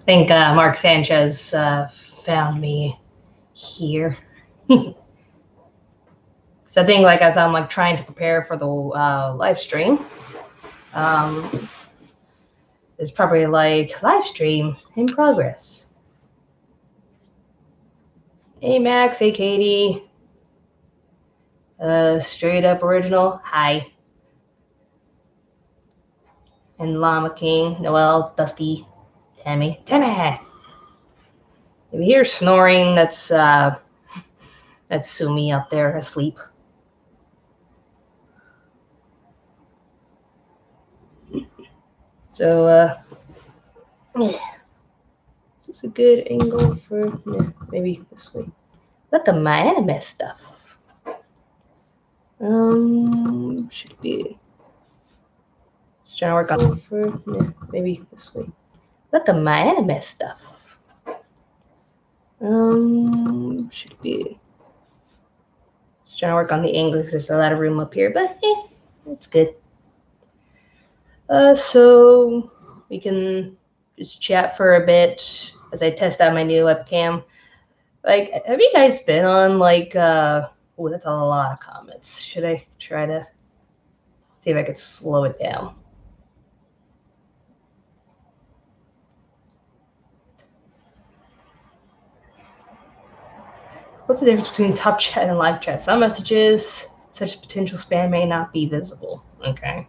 think Mark Sanchez found me here. So I think like as I'm like trying to prepare for the live stream, there's probably like live stream in progress. Hey Max, hey Katie. Straight up original, hi. And Llama King, Noel, Dusty, Tammy. If you hear snoring, that's Sumi up there asleep. So yeah. Is this a good angle for maybe this way? Look at my anime stuff. Should be just trying to work on for maybe this way. Look at my anime stuff. Should be just trying to work on the angle because there's a lot of room up here, but it's good. So we can just chat for a bit as I test out my new webcam. Like, have you guys been on like oh, that's a lot of comments. Should I try to see if I could slow it down? What's the difference between top chat and live chat? Some messages, such as potential spam, may not be visible. Okay.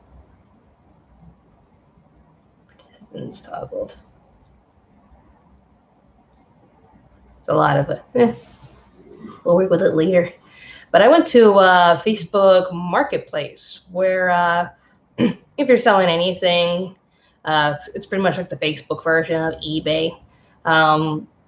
Participants toggled. It's a lot of it. We'll work with it later. But I went to Facebook Marketplace where if you're selling anything, it's pretty much like the Facebook version of eBay.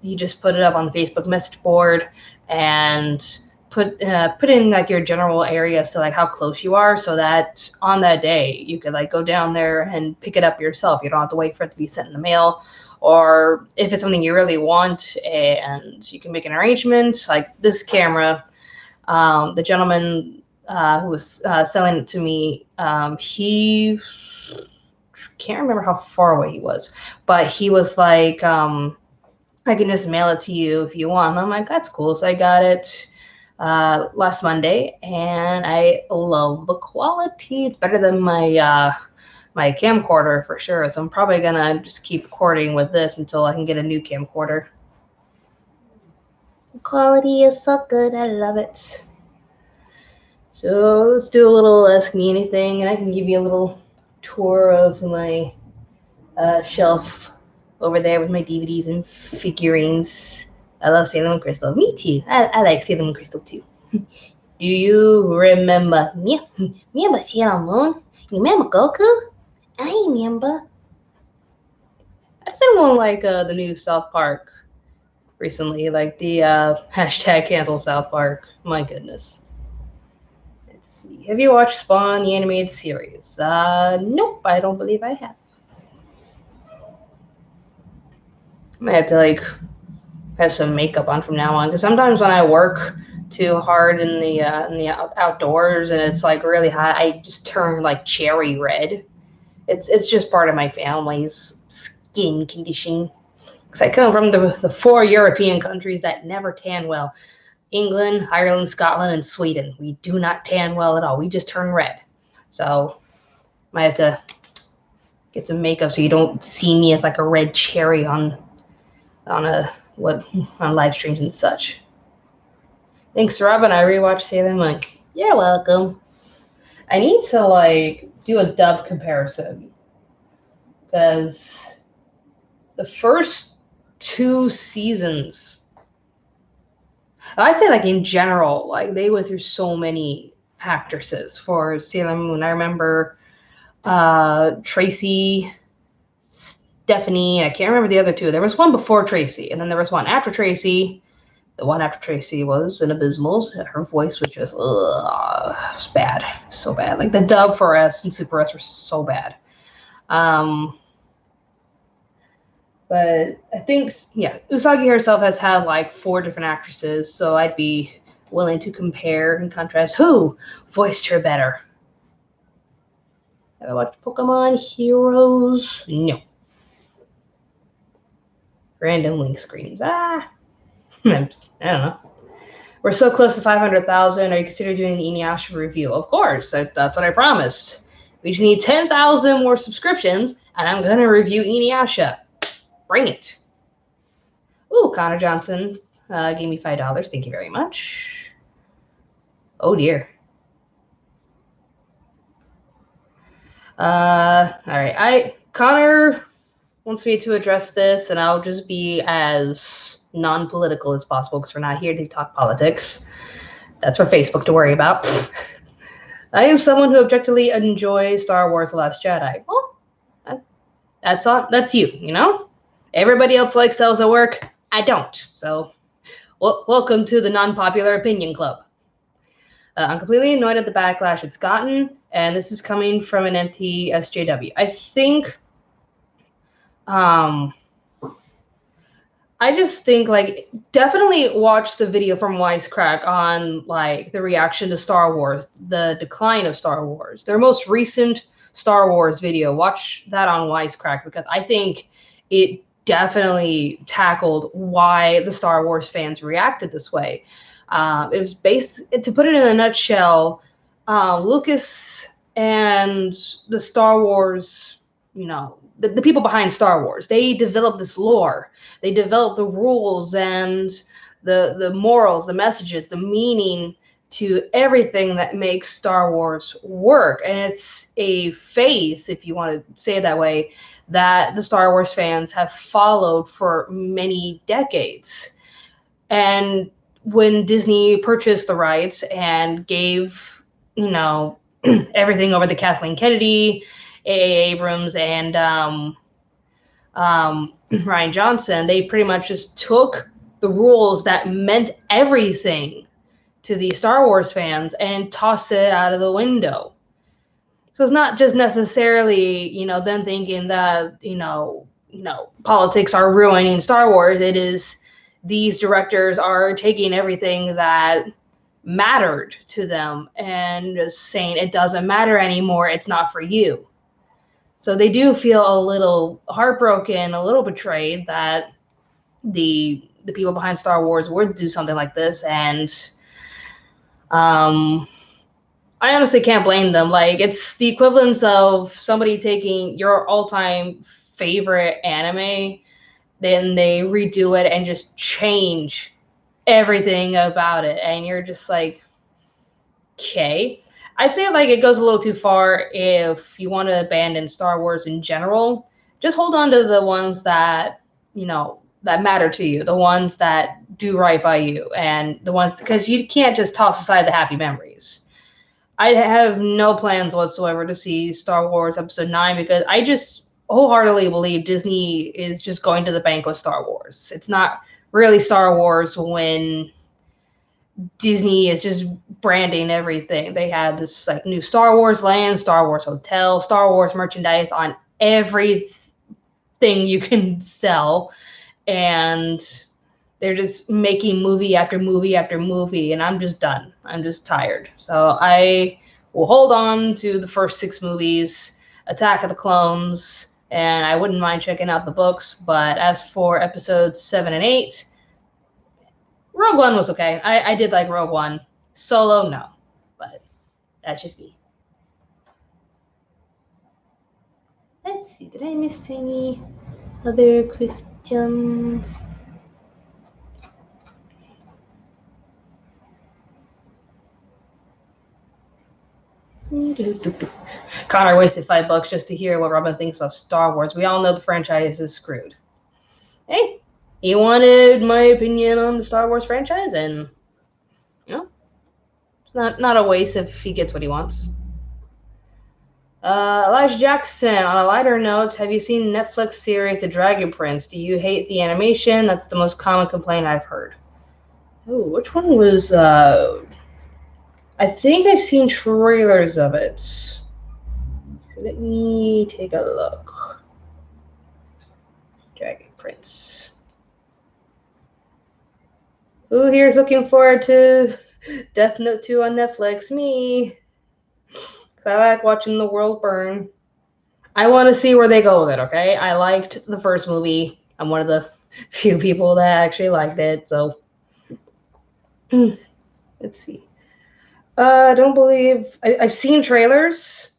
You just put it up on the Facebook message board and put in like your general areas to like how close you are, so that on that day you could like go down there and pick it up yourself. You don't have to wait for it to be sent in the mail. Or if it's something you really want and you can make an arrangement, like this camera, the gentleman who was selling it to me, he can't remember how far away he was, but he was like, I can just mail it to you if you want. And I'm like, that's cool. So I got it last Monday, and I love the quality. It's better than my my camcorder for sure. So I'm probably gonna just keep recording with this until I can get a new camcorder. The quality is so good. I love it. So let's do a little Ask Me Anything, and I can give you a little tour of my shelf over there with my DVDs and figurines. I love Sailor Moon Crystal. Me too. I like Sailor Moon Crystal too. Do you remember me? Remember Sailor Moon? You remember Goku? I remember. I've seen one like the new South Park recently, like the hashtag cancel South Park. My goodness. Let's see. Have you watched Spawn, the animated series? Nope, I don't believe I have. I might have to like have some makeup on from now on, because sometimes when I work too hard in the outdoors and it's like really hot, I just turn like cherry red. It's just part of my family's skin condition. Because I come from the 4 European countries that never tan well: England, Ireland, Scotland, and Sweden. We do not tan well at all. We just turn red. So might have to get some makeup so you don't see me as like a red cherry on live streams and such. Thanks, Robyn. I rewatched Sailor Moon. You're welcome. I need to like do a dub comparison, because the first 2 seasons, I'd say like in general, like they went through so many actresses for Sailor Moon. I remember Tracy, Stephanie, and I can't remember the other 2. There was one before Tracy, and then there was one after Tracy. The one after Tracy was an abysmal. Her voice was just, it was bad. So bad. Like the dub for S and Super S were so bad. But I think, yeah, Usagi herself has had like 4 different actresses, so I'd be willing to compare and contrast who voiced her better. Have I watched Pokemon Heroes? No. Random link screams. I don't know. We're so close to 500,000. Are you considering doing the Inuyasha review? Of course. That's what I promised. We just need 10,000 more subscriptions, and I'm going to review Inuyasha. Bring it. Ooh, Connor Johnson gave me $5. Thank you very much. Oh, dear. All right. Connor wants me to address this, and I'll just be as non-political as possible because we're not here to talk politics. That's for Facebook to worry about. I am someone who objectively enjoys Star Wars: The Last Jedi. Well, that's you, you know? Everybody else likes Cells at Work. I don't. So, welcome to the non-popular opinion club. I'm completely annoyed at the backlash it's gotten, and this is coming from an NTSJW. I think, I just think, like, definitely watch the video from Wisecrack on, like, the reaction to Star Wars, the decline of Star Wars. Their most recent Star Wars video, watch that on Wisecrack, because I think it definitely tackled why the Star Wars fans reacted this way. It was to put it in a nutshell, Lucas and the Star Wars, you know, the people behind Star Wars, they developed this lore. They developed the rules and the morals, the messages, the meaning to everything that makes Star Wars work. And it's a faith, if you want to say it that way, that the Star Wars fans have followed for many decades. And when Disney purchased the rights and gave, you know, everything over to Kathleen Kennedy, A.A. Abrams, and Rian Johnson, they pretty much just took the rules that meant everything to the Star Wars fans and tossed it out of the window. So it's not just necessarily, you know, them thinking that, you know, politics are ruining Star Wars. It is these directors are taking everything that mattered to them and just saying it doesn't matter anymore. It's not for you. So they do feel a little heartbroken, a little betrayed that the people behind Star Wars would do something like this. And I honestly can't blame them. Like, it's the equivalence of somebody taking your all-time favorite anime, then they redo it and just change everything about it. And you're just like, okay. I'd say, like, it goes a little too far if you want to abandon Star Wars in general. Just hold on to the ones that, you know, that matter to you, the ones that do right by you, and the ones, because you can't just toss aside the happy memories. I have no plans whatsoever to see Star Wars Episode 9 because I just wholeheartedly believe Disney is just going to the bank with Star Wars. It's not really Star Wars when Disney is just branding everything. They have this, like, new Star Wars land, Star Wars hotel, Star Wars merchandise on everything you can sell, and they're just making movie after movie after movie, and I'm just done. I'm just tired. So I will hold on to the first 6 movies, Attack of the Clones, and I wouldn't mind checking out the books. But as for episodes 7 and 8, Rogue One was okay. I did like Rogue One. Solo, no. But that's just me. Let's see. Did I miss any other questions? Connor wasted $5 just to hear what Robyn thinks about Star Wars. We all know the franchise is screwed. Hey, he wanted my opinion on the Star Wars franchise, and, you know, it's not a waste if he gets what he wants. Elijah Jackson, on a lighter note, have you seen Netflix series The Dragon Prince? Do you hate the animation? That's the most common complaint I've heard. Oh, which one was, I think I've seen trailers of it. So let me take a look. Dragon Prince. Who here's looking forward to Death Note 2 on Netflix? Me. I like watching the world burn. I want to see where they go with it, okay? I liked the first movie. I'm one of the few people that actually liked it. So let's see. I don't believe I've seen trailers.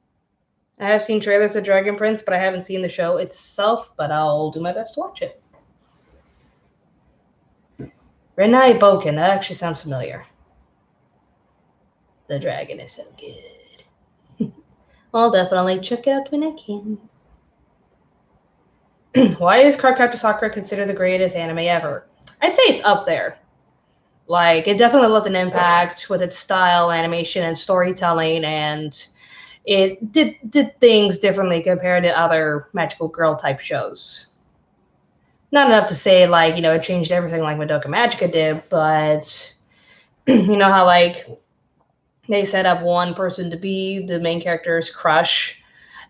I have seen trailers of Dragon Prince, but I haven't seen the show itself. But I'll do my best to watch it. Renai Boken. That actually sounds familiar. The dragon is so good. I'll definitely check it out when I can. Why is Cardcaptor Sakura considered the greatest anime ever? I'd say it's up there. Like, it definitely left an impact with its style, animation, and storytelling, and it did things differently compared to other magical girl type shows. Not enough to say, like, you know, it changed everything like Madoka Magica did, but you know how, like, they set up one person to be the main character's crush,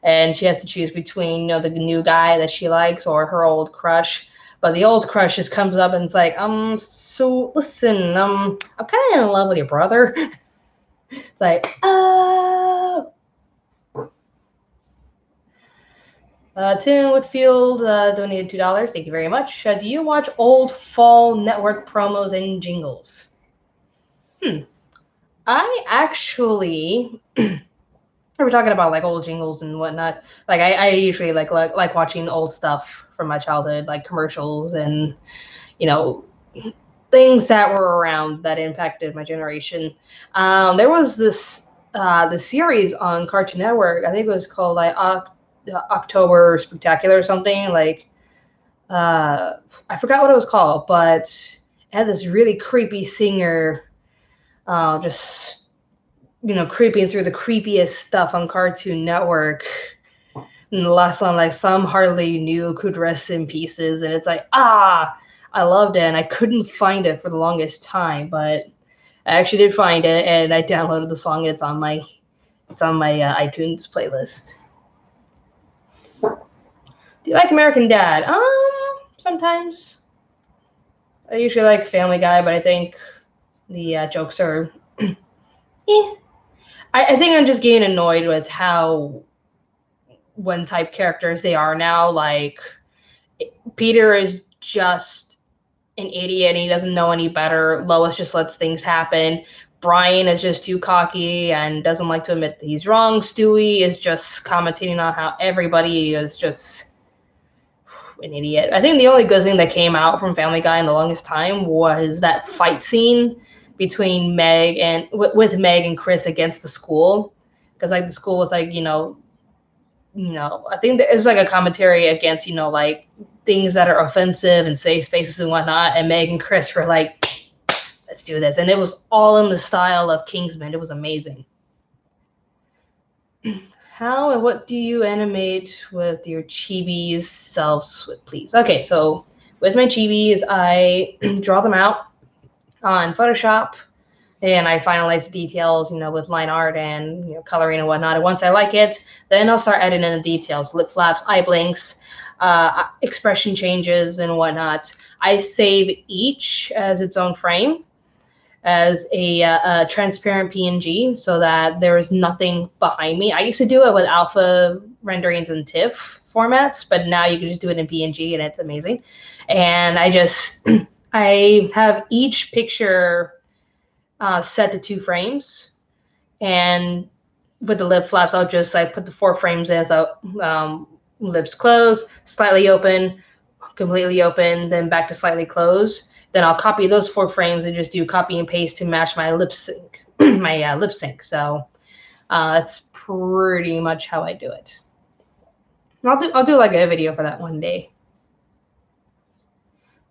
and she has to choose between, you know, the new guy that she likes or her old crush. But the old crush just comes up and it's like, so listen, I'm kind of in love with your brother. It's like, oh. Tim Whitfield donated $2. Thank you very much. Do you watch old fall network promos and jingles? I actually, we're talking about like old jingles and whatnot. Like I usually like watching old stuff from my childhood, like commercials and, you know, things that were around that impacted my generation. There was this the series on Cartoon Network. I think it was called like October Spectacular or something. Like I forgot what it was called, but it had this really creepy singer, just, you know, creeping through the creepiest stuff on Cartoon Network. And the last song, like, some hardly knew could rest in pieces, and it's like, I loved it, and I couldn't find it for the longest time, but I actually did find it, and I downloaded the song, and it's on my iTunes playlist. Do you like American Dad? Sometimes. I usually like Family Guy, but I think the jokes are, I think I'm just getting annoyed with how one type characters they are now. Like, Peter is just an idiot and he doesn't know any better. Lois just lets things happen. Brian is just too cocky and doesn't like to admit that he's wrong. Stewie is just commenting on how everybody is just an idiot. I think the only good thing that came out from Family Guy in the longest time was that fight scene between Meg and with Meg and Chris against the school, because like the school was like, you know, I think it was like a commentary against, you know, like things that are offensive and safe spaces and whatnot. And Meg and Chris were like, let's do this. And it was all in the style of Kingsman. It was amazing. How and what do you animate with your chibis selves with, please? Okay, so with my chibis, I draw them out on Photoshop, and I finalize the details, you know, with line art and, you know, coloring and whatnot. And once I like it, then I'll start adding in the details, lip flaps, eye blinks, expression changes and whatnot. I save each as its own frame, as a transparent PNG, so that there is nothing behind me. I used to do it with alpha renderings and TIFF formats, but now you can just do it in PNG and it's amazing. And I have each picture set to 2 frames, and with the lip flaps, I'll just like put the 4 frames in, so lips closed, slightly open, completely open, then back to slightly closed. Then I'll copy those 4 frames and just do copy and paste to match my lip sync, lip sync. So that's pretty much how I do it. I'll do like a video for that one day.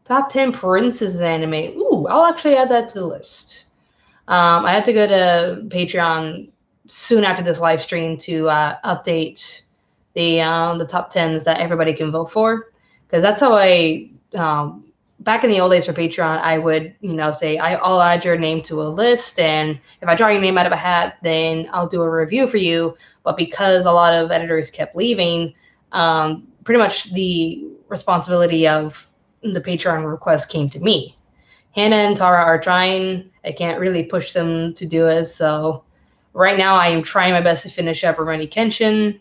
Top 10 princess anime. Ooh, I'll actually add that to the list. I had to go to Patreon soon after this live stream to update the top 10s that everybody can vote for, because that's how I back in the old days for Patreon, I would, you know, say I'll add your name to a list, and if I draw your name out of a hat, then I'll do a review for you. But because a lot of editors kept leaving, pretty much the responsibility of the Patreon request came to me. Hannah and Tara are trying. I can't really push them to do it. So right now I am trying my best to finish up Rurouni Kenshin.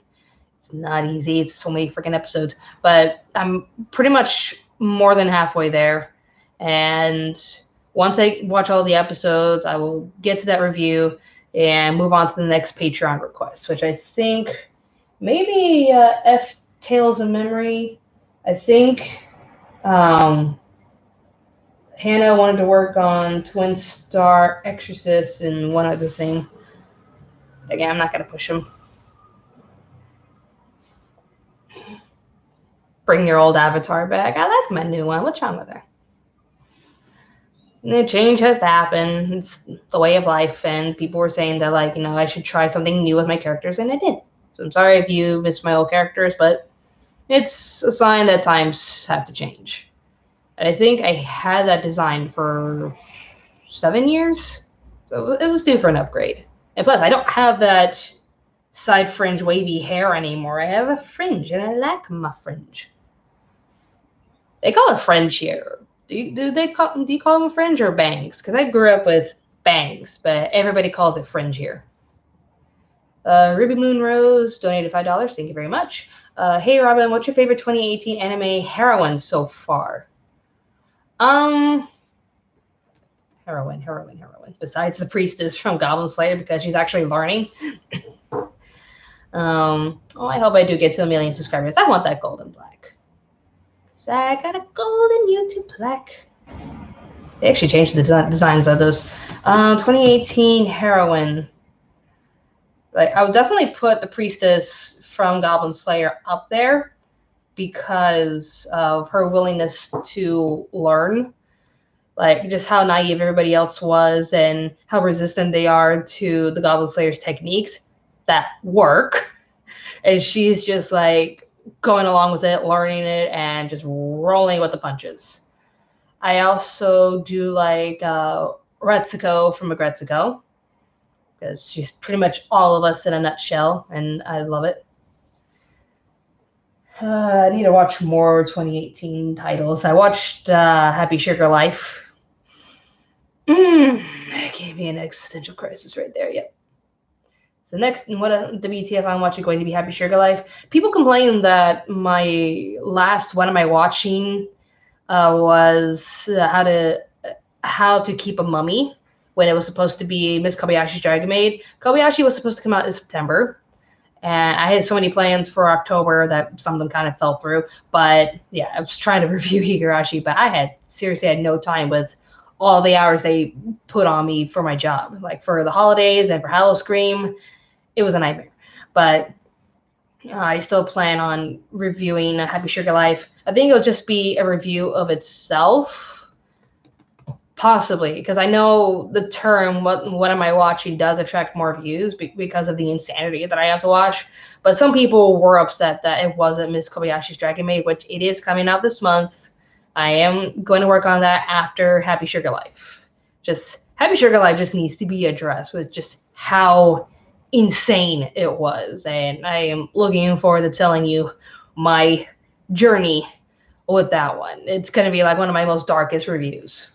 It's not easy. It's so many freaking episodes. But I'm pretty much more than halfway there. And once I watch all the episodes, I will get to that review and move on to the next Patreon request, which I think maybe F Tales of Memory. I think Hannah wanted to work on Twin Star Exorcist and one other thing. Again, I'm not going to push them. Bring your old avatar back. I like my new one. What's wrong with her? The change has to happen. It's the way of life, and people were saying that, like, I should try something new with my characters, and I did. So I'm sorry if you missed my old characters, but it's a sign that times have to change. And I think I had that design for 7 years, so it was due for an upgrade. And plus, I don't have that side fringe wavy hair anymore. I have a fringe, and I like my fringe. They call it fringe here. Do you call them fringe or bangs? Because I grew up with bangs, but everybody calls it fringe here. Ruby Moon Rose donated $5. Thank you very much. Hey Robyn, what's your favorite 2018 anime heroine so far? Heroine. Besides the priestess from Goblin Slayer, because she's actually learning. I hope I do get to 1 million subscribers. I want that golden plaque. So I got a golden YouTube plaque. They actually changed the designs of those. 2018 heroine. Like, I would definitely put the priestess from Goblin Slayer up there because of her willingness to learn. Like, just how naive everybody else was and how resistant they are to the Goblin Slayer's techniques that work. And she's just, like, going along with it, learning it, and just rolling with the punches. I also do like Retsuko from Agretsuko, because she's pretty much all of us in a nutshell, and I love it. I need to watch more 2018 titles. I watched Happy Sugar Life. That gave me an existential crisis right there, yep. So next, what WTF I'm watching going to be Happy Sugar Life. People complain that my last one am I watching was how to keep a mummy, when it was supposed to be Miss Kobayashi's Dragon Maid. Kobayashi was supposed to come out in September, and I had so many plans for October that some of them kind of fell through. But yeah, I was trying to review Higurashi, but I seriously had no time with all the hours they put on me for my job. Like for the holidays and for Howl-O-Scream, it was a nightmare. But I still plan on reviewing Happy Sugar Life. I think it'll just be a review of itself, possibly, because I know the term "what am I watching" does attract more views because of the insanity that I have to watch. But some people were upset that it wasn't Miss Kobayashi's Dragon Maid, which it is coming out this month. I am going to work on that after Happy Sugar Life. Just Happy Sugar Life just needs to be addressed with just how insane it was, and I am looking forward to telling you my journey with that one. It's going to be like one of my most darkest reviews.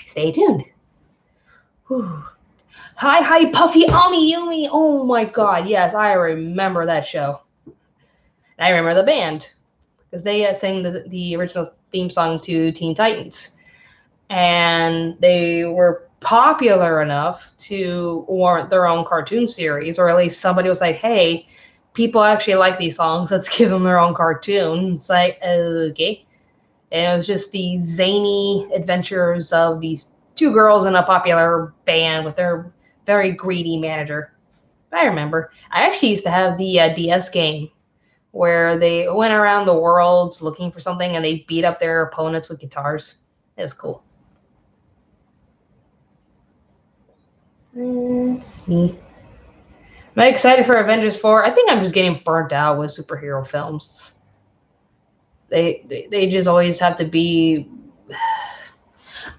Stay tuned. Whew. Hi, Puffy Ami Yumi. Oh my god, yes, I remember that show. I remember the band, because they sang the original theme song to Teen Titans. And they were popular enough to warrant their own cartoon series, or at least somebody was like, hey, people actually like these songs, let's give them their own cartoon. It's like, okay. And it was just the zany adventures of these two girls in a popular band with their very greedy manager. I remember. I actually used to have the DS game where they went around the world looking for something and they beat up their opponents with guitars. It was cool. Let's see. Am I excited for Avengers 4? I think I'm just getting burnt out with superhero films. They just always have to be,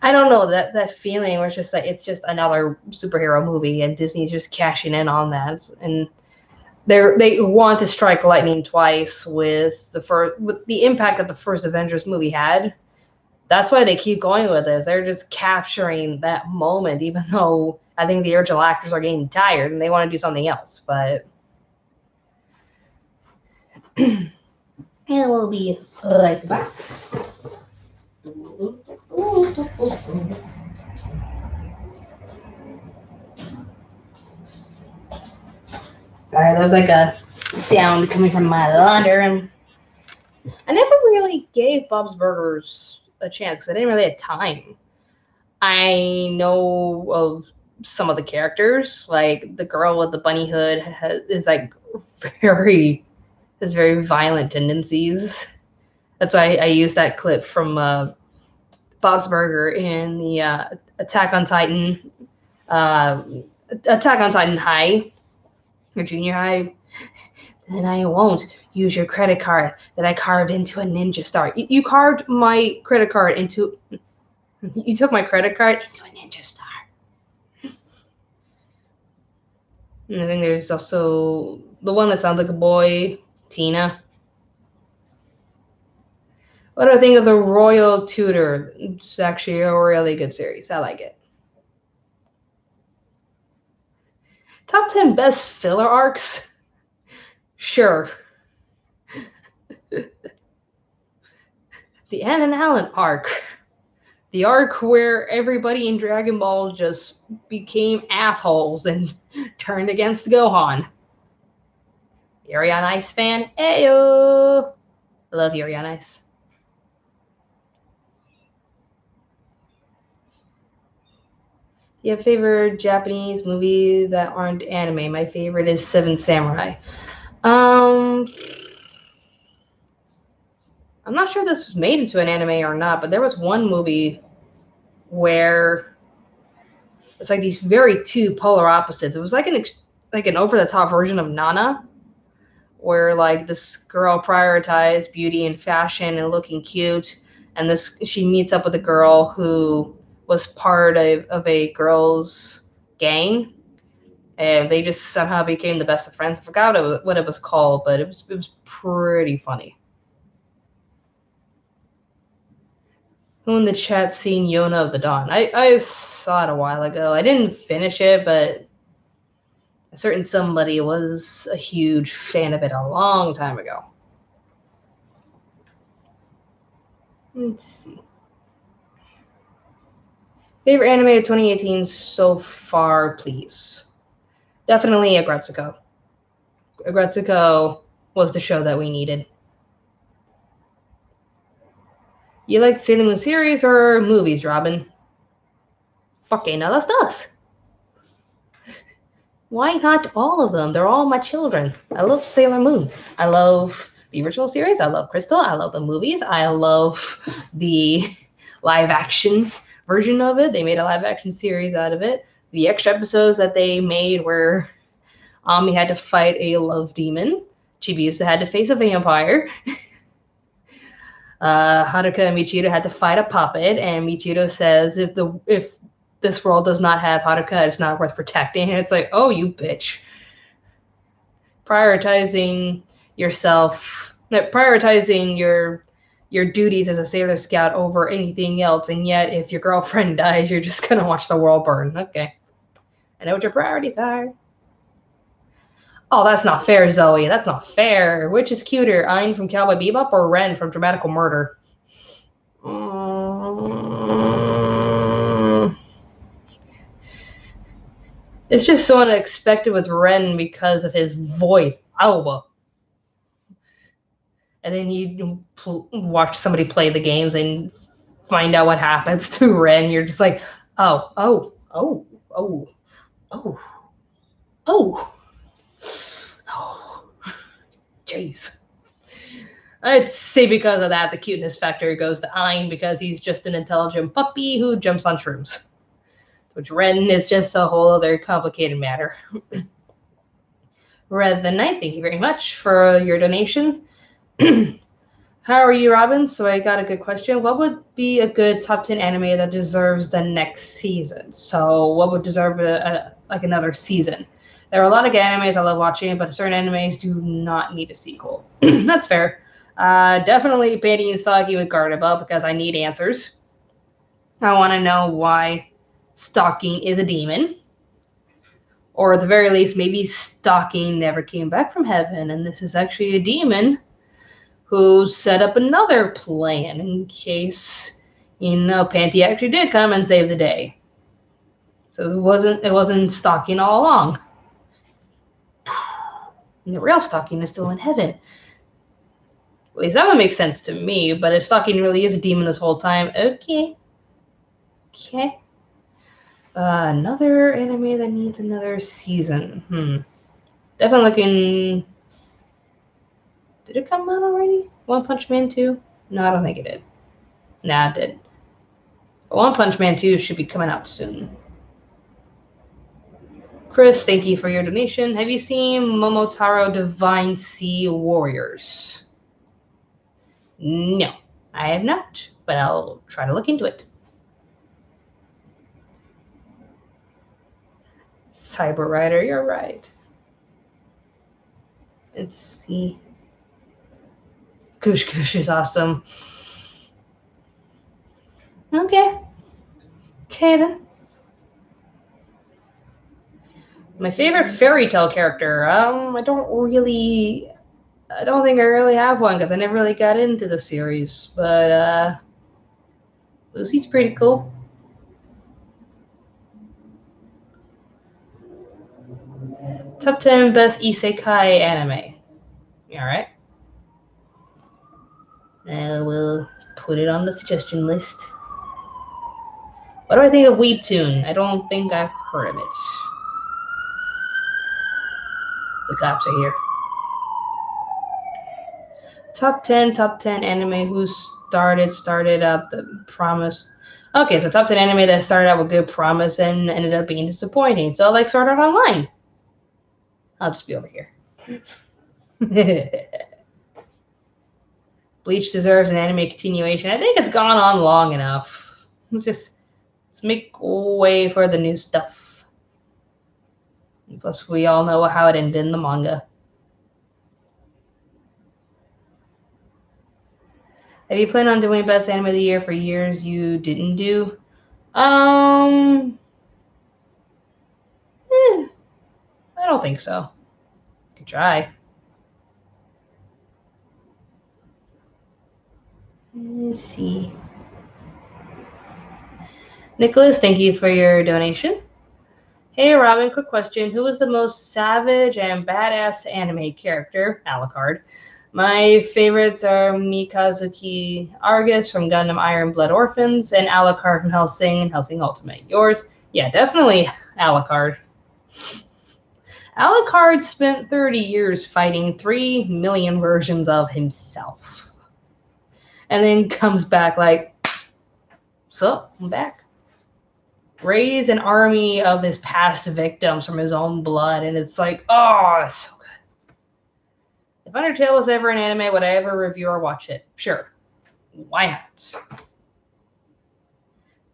I don't know, that feeling where it's just like it's just another superhero movie and Disney's just cashing in on that, and they want to strike lightning twice with the impact that the first Avengers movie had. That's why they keep going with this. They're just capturing that moment, even though I think the original actors are getting tired and they want to do something else. But and we'll be right back. Sorry, there was like a sound coming from my launder, and I never really gave Bob's Burgers a chance because I didn't really have time. I know of some of the characters, like the girl with the bunny hood is like very has very violent tendencies. That's why I used that clip from Bob's Burger in the Attack on Titan, uh, Attack on Titan High or Junior High. Then I won't use your credit card that I carved into a ninja star. You carved my credit card into. You took my credit card into a ninja star. And I think there's also the one that sounds like a boy, Tina. What do I think of the Royal Tutor? It's actually a really good series. I like it. Top 10 best filler arcs? Sure. The Ann and Alan arc. The arc where everybody in Dragon Ball just became assholes and turned against Gohan. Yuri on Ice fan? Ayo! I love Yuri on Ice. Do you have a favorite Japanese movie that aren't anime? My favorite is Seven Samurai. I'm not sure if this was made into an anime or not, but there was one movie where it's like these very two polar opposites. It was like an over-the-top version of Nana, where like this girl prioritized beauty and fashion and looking cute, and she meets up with a girl who was part of a girls' gang, and they just somehow became the best of friends. I forgot what it was called, but it was pretty funny. Who in the chat seen Yona of the Dawn? I saw it a while ago. I didn't finish it, but a certain somebody was a huge fan of it a long time ago. Let's see. Favorite anime of 2018 so far, please. Definitely Agretsuko. Agretsuko was the show that we needed. You like Sailor Moon series or movies, Robyn? Okay, now that's us. Why not all of them? They're all my children. I love Sailor Moon. I love the original series. I love Crystal. I love the movies. I love the live action version of it. They made a live action series out of it. The extra episodes that they made where Ami had to fight a love demon. Chibiusa had to face a vampire. Haruka and Michiru had to fight a puppet, and Michiru says if this world does not have Haruka, it's not worth protecting. And it's like, oh, you bitch. Prioritizing yourself, prioritizing your duties as a Sailor Scout over anything else, and yet if your girlfriend dies, you're just gonna watch the world burn. Okay. I know what your priorities are. Oh, that's not fair, Zoe. That's not fair. Which is cuter, Ayn from Cowboy Bebop or Ren from Dramatical Murder? It's just so unexpected with Ren because of his voice. Alba. And then you watch somebody play the games and find out what happens to Ren. You're just like, oh. Jeez. I'd say because of that, the cuteness factor goes to Ayn because he's just an intelligent puppy who jumps on shrooms. Which Ren is just a whole other complicated matter. Red the Night, thank you very much for your donation. How are you, Robyn? So I got a good question. What would be a good top 10 anime that deserves the next season? So what would deserve like another season? There are a lot of animes I love watching, but certain animes do not need a sequel. That's fair. Definitely Panty and Stocky with Gardevoir because I need answers. I want to know why Stalking is a demon. Or at the very least, maybe Stalking never came back from heaven, and this is actually a demon who set up another plan in case You know, Panty actually did come and save the day. So it wasn't stalking all along. And the real stalking is still in heaven. At least that would make sense to me, but if stalking really is a demon this whole time, okay. Okay. Another anime that needs another season. Definitely looking... Did it come out already? One Punch Man 2? No, I don't think it did. Nah, it didn't. But One Punch Man 2 should be coming out soon. Chris, thank you for your donation. Have you seen Momotaro Divine Sea Warriors? No, I have not, but I'll try to look into it. Cyber Rider, you're right. Let's see. Kush Kush is awesome. Okay. Okay then. My favorite fairy tale character. I don't think I really have one because I never really got into the series. But Lucy's pretty cool. Top 10 best isekai anime. Alright. I will put it on the suggestion list. What do I think of Webtoon? I don't think I've heard of it. The cops are here. Top 10 anime who started out the promise. Okay, so top 10 anime that started out with good promise and ended up being disappointing. So like Sword Art Online. I'll just be over here. Bleach deserves an anime continuation. I think it's gone on long enough. Let's make way for the new stuff. Plus, we all know how it ended in the manga. Have you planned on doing best anime of the year for years you didn't do? I don't think so. Could try. Let's see. Nicholas, thank you for your donation. Hey, Robyn, quick question. Who is the most savage and badass anime character? Alucard. My favorites are Mikazuki Argus from Gundam Iron Blood Orphans and Alucard from Hellsing and Hellsing Ultimate. Yours? Yeah, definitely Alucard. Alucard spent 30 years fighting 3 million versions of himself. And then comes back like, so, I'm back. Raise an army of his past victims from his own blood, and it's like, oh, it's so good. If Undertale was ever an anime, would I ever review or watch it? Sure. Why not?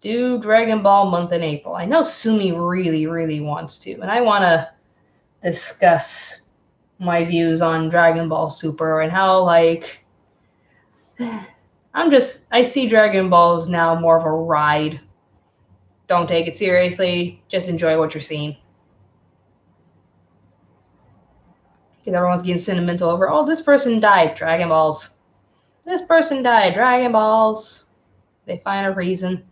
Do Dragon Ball month in April. I know Sumi really, really wants to, and I want to discuss my views on Dragon Ball Super and how, like, I see Dragon Balls now more of a ride. Don't take it seriously. Just enjoy what you're seeing. Because everyone's getting sentimental over, oh, this person died, Dragon Balls. This person died, Dragon Balls. They find a reason.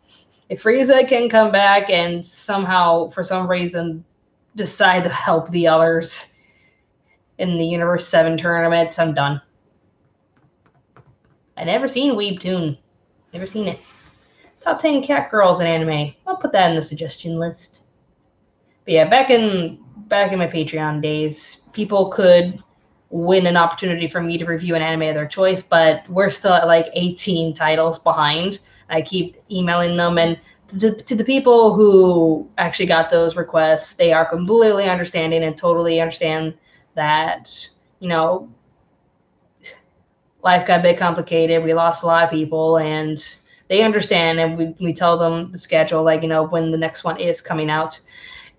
If Frieza can come back and somehow, for some reason, decide to help the others in the Universe 7 tournament, I'm done. I never seen Webtoon. Never seen it. Top 10 cat girls in anime. I'll put that in the suggestion list. But yeah, back in my Patreon days, people could win an opportunity for me to review an anime of their choice, but we're still at like 18 titles behind. I keep emailing them, and to the people who actually got those requests, they are completely understanding and totally understand that, you know, life got a bit complicated. We lost a lot of people, and they understand, and we tell them the schedule, like, you know, when the next one is coming out.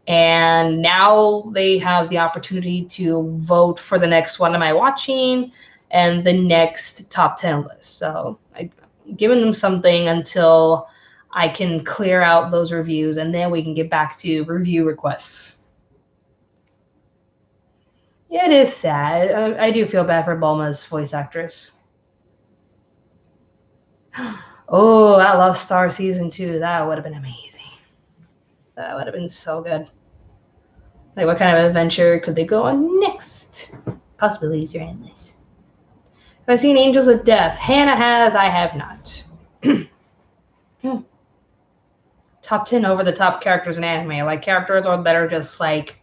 And now they have the opportunity to vote for the next one am I watching and the next top 10 list. So I'm giving them something until I can clear out those reviews, and then we can get back to review requests. Yeah, it is sad. I do feel bad for Bulma's voice actress. Oh, I love Star Season 2. That would have been amazing. That would have been so good. Like, what kind of adventure could they go on next? Possibilities are endless. Have I seen Angels of Death? Hannah has, I have not. Top 10 over the top characters in anime. Like, characters that are just, like,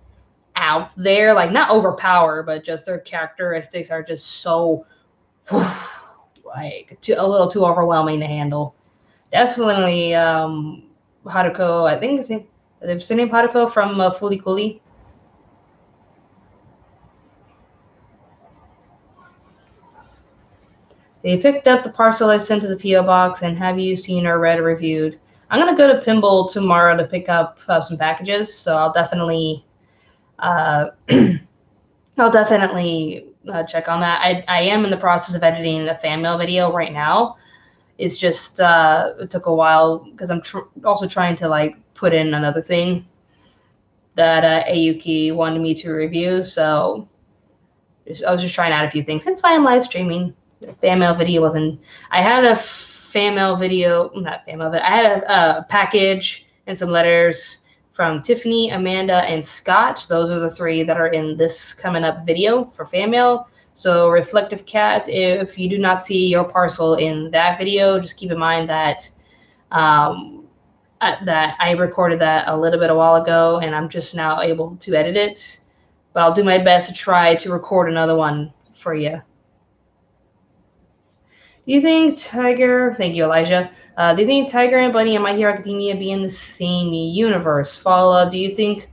out there. Like, not overpowered, but just their characteristics are just so, like, a little too overwhelming to handle. Definitely, Haruko, I think it's her name Haruko from Fooly Cooly. They picked up the parcel I sent to the P.O. box, and have you seen or read or reviewed? I'm going to go to Pinball tomorrow to pick up some packages, so I'll definitely I'll definitely check on that. I am in the process of editing a fan mail video right now. It's just it took a while because I'm also trying to like put in another thing that Ayuki wanted me to review. So I was just trying out a few things. That's why I'm live streaming. The fan mail video wasn't. I had a fan mail video, not fan mail, but I had a package and some letters from Tiffany, Amanda, and Scott. Those are the three that are in this coming up video for fan mail. So Reflective Cat, if you do not see your parcel in that video, just keep in mind that that I recorded that a little bit a while ago, and I'm just now able to edit it. But I'll do my best to try to record another one for you. Do you think Tiger? Thank you, Elijah. Do you think Tiger and Bunny and My Hero Academia be in the same universe? Follow. Do you think?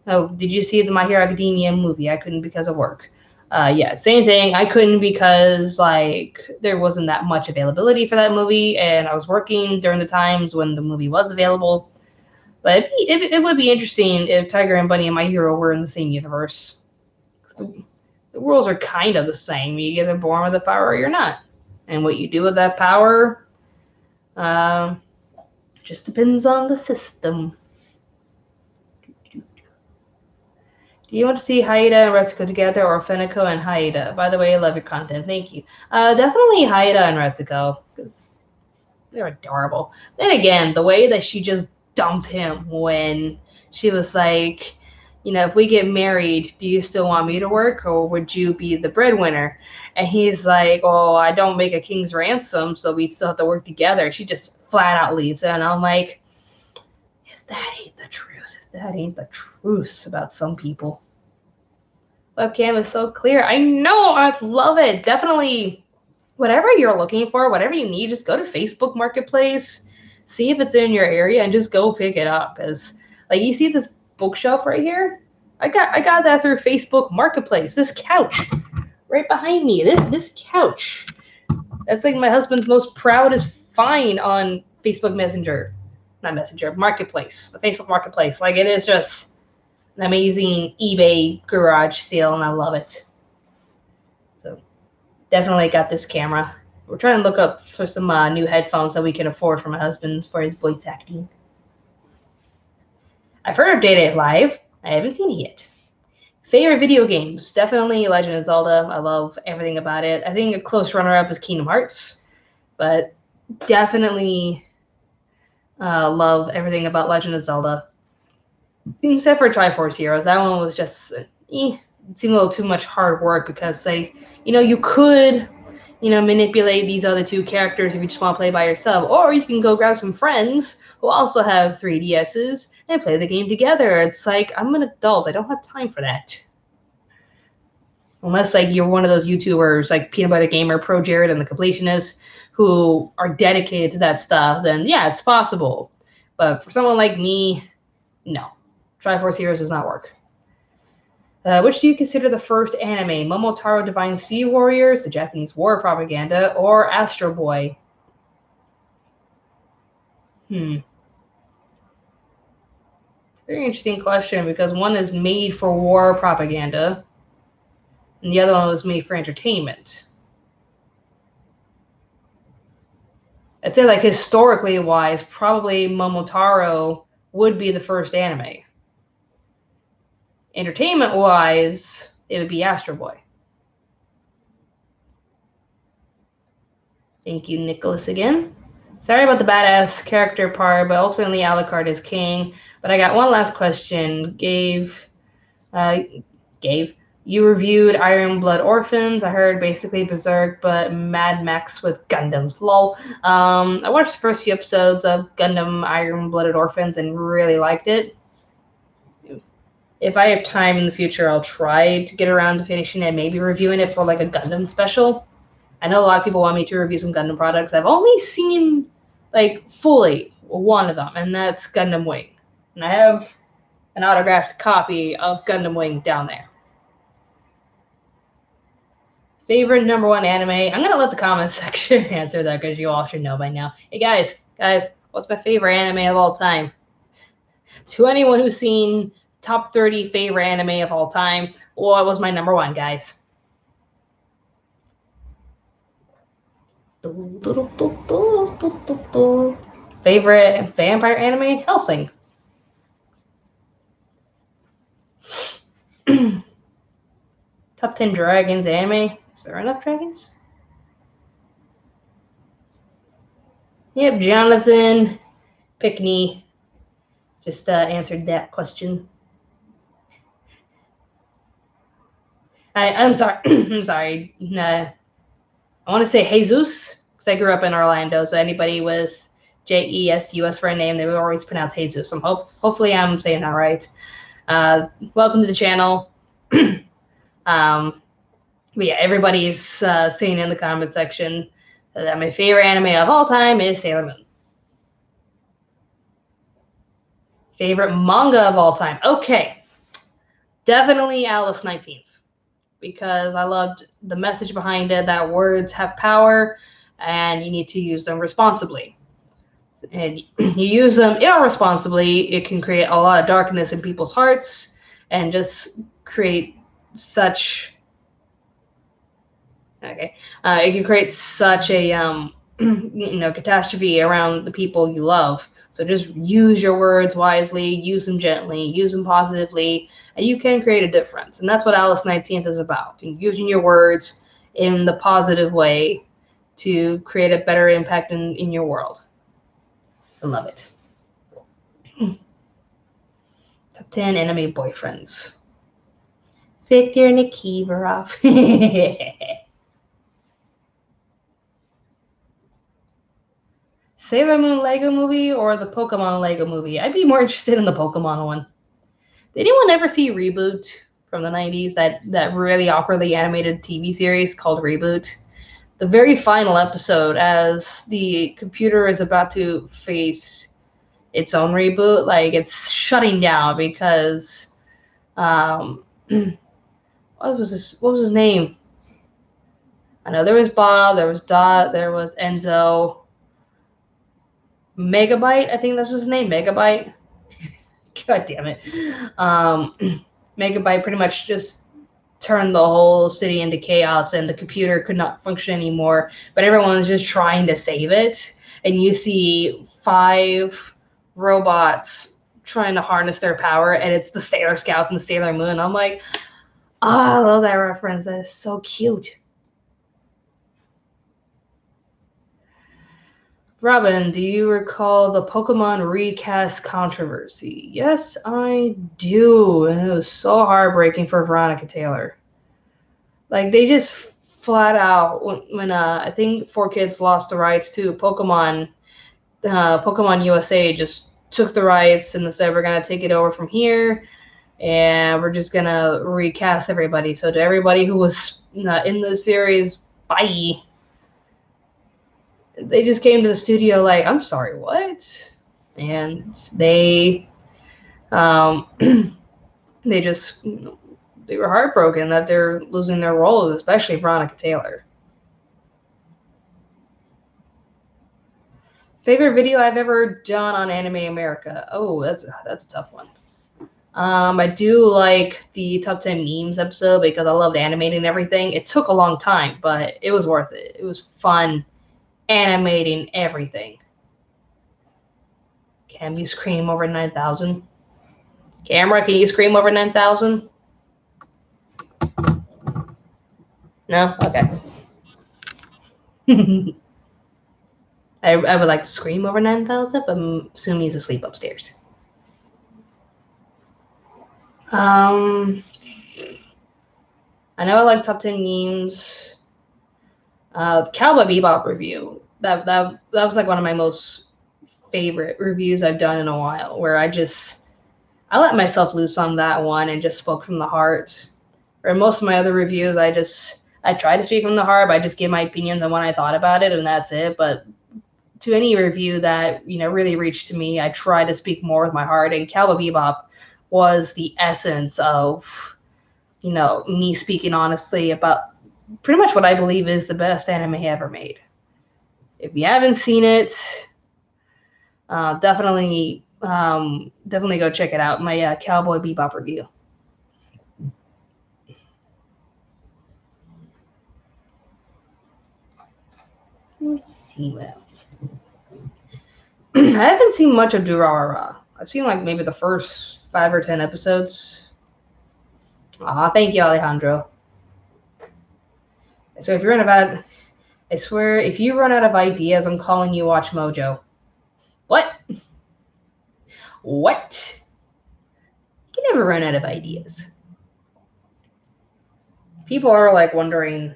Oh, did you see the My Hero Academia movie? I couldn't because of work. Yeah, same thing. I couldn't because like there wasn't that much availability for that movie, and I was working during the times when the movie was available. But it would be interesting if Tiger and Bunny and My Hero were in the same universe. The worlds are kind of the same. You either born with a power or you're not. And what you do with that power just depends on the system. Do you want to see Haida and Retsuko together or Feniko and Haida? By the way, I love your content. Thank you. Definitely Haida and Retsuko because they're adorable. Then again, the way that she just dumped him when she was like, you know, if we get married, do you still want me to work or would you be the breadwinner? And he's like, oh, I don't make a king's ransom, so we still have to work together. She just flat out leaves. And I'm like, if that ain't the truth, if that ain't the truth about some people. Webcam is so clear. I know, I love it. Definitely, whatever you're looking for, whatever you need, just go to Facebook Marketplace, see if it's in your area, and just go pick it up. Because, like, you see this bookshelf right here? I got that through Facebook Marketplace. This couch right behind me. This couch. That's like my husband's most proudest find on Facebook Messenger. Not Messenger, Marketplace. The Facebook Marketplace. Like, it is just an amazing eBay garage sale, and I love it. So, definitely got this camera. We're trying to look up for some new headphones that we can afford for my husband for his voice acting. I've heard of Day Live. I haven't seen it yet. Favorite video games? Definitely Legend of Zelda. I love everything about it. I think a close runner-up is Kingdom Hearts, but definitely love everything about Legend of Zelda. Except for Triforce Heroes. That one was just, it seemed a little too much hard work because, like, you know, you could, you know, manipulate these other two characters if you just want to play by yourself, or you can go grab some friends who also have 3DSs and play the game together. It's like, I'm an adult. I don't have time for that. Unless, like, you're one of those YouTubers, like Peanut Butter Gamer, Pro Jared, and The Completionist, who are dedicated to that stuff, then, yeah, it's possible. But for someone like me, no. Triforce Heroes does not work. Which do you consider the first anime? Momotaro Divine Sea Warriors, the Japanese war propaganda, or Astro Boy? It's a very interesting question because one is made for war propaganda and the other one was made for entertainment. I'd say, like, historically wise, probably Momotaro would be the first anime. Entertainment wise, it would be Astro Boy. Thank you, Nicholas, again. Sorry about the badass character part, but ultimately Alucard is king. But I got one last question. You reviewed Iron Blood Orphans. I heard basically Berserk, but Mad Max with Gundams. Lol. I watched the first few episodes of Gundam Iron Blooded Orphans and really liked it. If I have time in the future, I'll try to get around to finishing it, maybe reviewing it for like a Gundam special. I know a lot of people want me to review some Gundam products. I've only seen like fully one of them, and that's Gundam Wing. And I have an autographed copy of Gundam Wing down there. Favorite #1 anime? I'm going to let the comments section answer that because you all should know by now. Hey guys, what's my favorite anime of all time? To anyone who's seen top 30 favorite anime of all time, what was my #1, guys? Favorite vampire anime? Hellsing. Top 10 dragons anime? Is there enough dragons? Yep, Jonathan Pickney just answered that question. I'm sorry. I'm sorry. I want to say Jesus because I grew up in Orlando. So anybody with JESUS for a name, they would always pronounce Jesus. Hopefully I'm saying that right. Welcome to the channel. But yeah, everybody's saying in the comment section that my favorite anime of all time is Sailor Moon. Favorite manga of all time? Okay, definitely Alice 19th because I loved the message behind it, that words have power and you need to use them responsibly. And you use them irresponsibly, it can create a lot of darkness in people's hearts and just create such... Okay. It can create such a catastrophe around the people you love. So just use your words wisely, use them gently, use them positively, and you can create a difference. And that's what Alice 19th is about. Using your words in the positive way to create a better impact in your world. I love it. Top 10 anime boyfriends. Victor Nikiforov. Sailor Moon Lego movie or the Pokemon Lego movie? I'd be more interested in the Pokemon one. Did anyone ever see Reboot from the 90s? That really awkwardly animated TV series called Reboot? The very final episode, as the computer is about to face its own reboot, like it's shutting down because what was his name? I know there was Bob, there was Dot, there was Enzo. Megabyte, I think that's his name, Megabyte. God damn it. Megabyte pretty much just turned the whole city into chaos and the computer could not function anymore, but everyone's just trying to save it. And you see 5 robots trying to harness their power, and it's the Sailor Scouts and the Sailor Moon. I'm like, I love that reference. That is so cute. Robyn, do you recall the Pokemon recast controversy? Yes, I do. And it was so heartbreaking for Veronica Taylor. Like, they just flat out, when I think 4Kids lost the rights to Pokemon, Pokemon USA just took the rights and they said, we're going to take it over from here and we're just going to recast everybody. So to everybody who was in the series, bye. They just came to the studio like, I'm sorry, what? And they they were heartbroken that they're losing their roles, especially Veronica Taylor. Favorite video I've ever done on Anime America? Oh, that's a tough one. I do like the top 10 memes episode because I loved animating everything. It took a long time, but it was worth it. It was fun animating everything. Can you scream over 9,000? Camera, can you scream over 9,000? No? Okay. I would like to scream over 9,000, but I'm assuming he's asleep upstairs. I know I like top 10 memes. Cowboy Bebop review. That was like one of my most favorite reviews I've done in a while, where I let myself loose on that one and just spoke from the heart. Or most of my other reviews, I try to speak from the heart, but I just give my opinions on what I thought about it, and that's it. But to any review that, really reached to me, I try to speak more with my heart, and Cowboy Bebop was the essence of, me speaking honestly about pretty much what I believe is the best anime ever made. If you haven't seen it, definitely go check it out. My Cowboy Bebop review. Let's see what else. I haven't seen much of Durarara. I've seen like maybe the first 5 or 10 episodes. Thank you, Alejandro. So if you're I swear, if you run out of ideas, I'm calling you Watch Mojo. What? What? You can never run out of ideas. People are like wondering,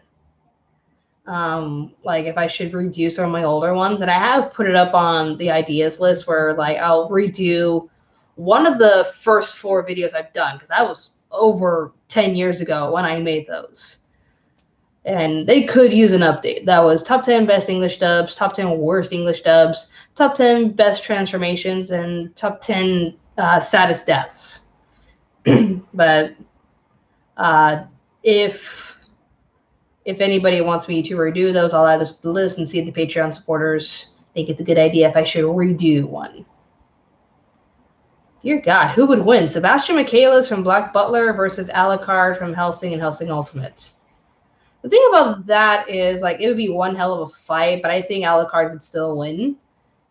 like if I should redo some of my older ones, and I have put it up on the ideas list where like I'll redo one of the first 4 videos I've done, because that was over 10 years ago when I made those. And they could use an update. That was top 10 best English dubs, top 10 worst English dubs, top 10 best transformations, and top 10 saddest deaths. But if anybody wants me to redo those, I'll add those to the list and see if the Patreon supporters think it's a good idea if I should redo one. Dear God, who would win? Sebastian Michaelis from Black Butler versus Alucard from Hellsing and Hellsing Ultimate. The thing about that is, like, it would be one hell of a fight, but I think Alucard would still win,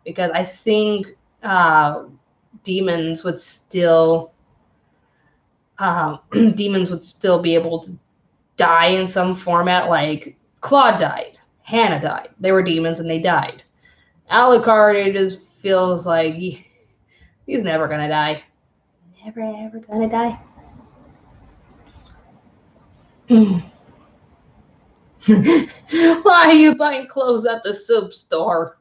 because I think demons would still be able to die in some format. Like Claude died, Hannah died. They were demons and they died. Alucard, it just feels like he's never gonna die. Never ever gonna die. Why are you buying clothes at the soup store?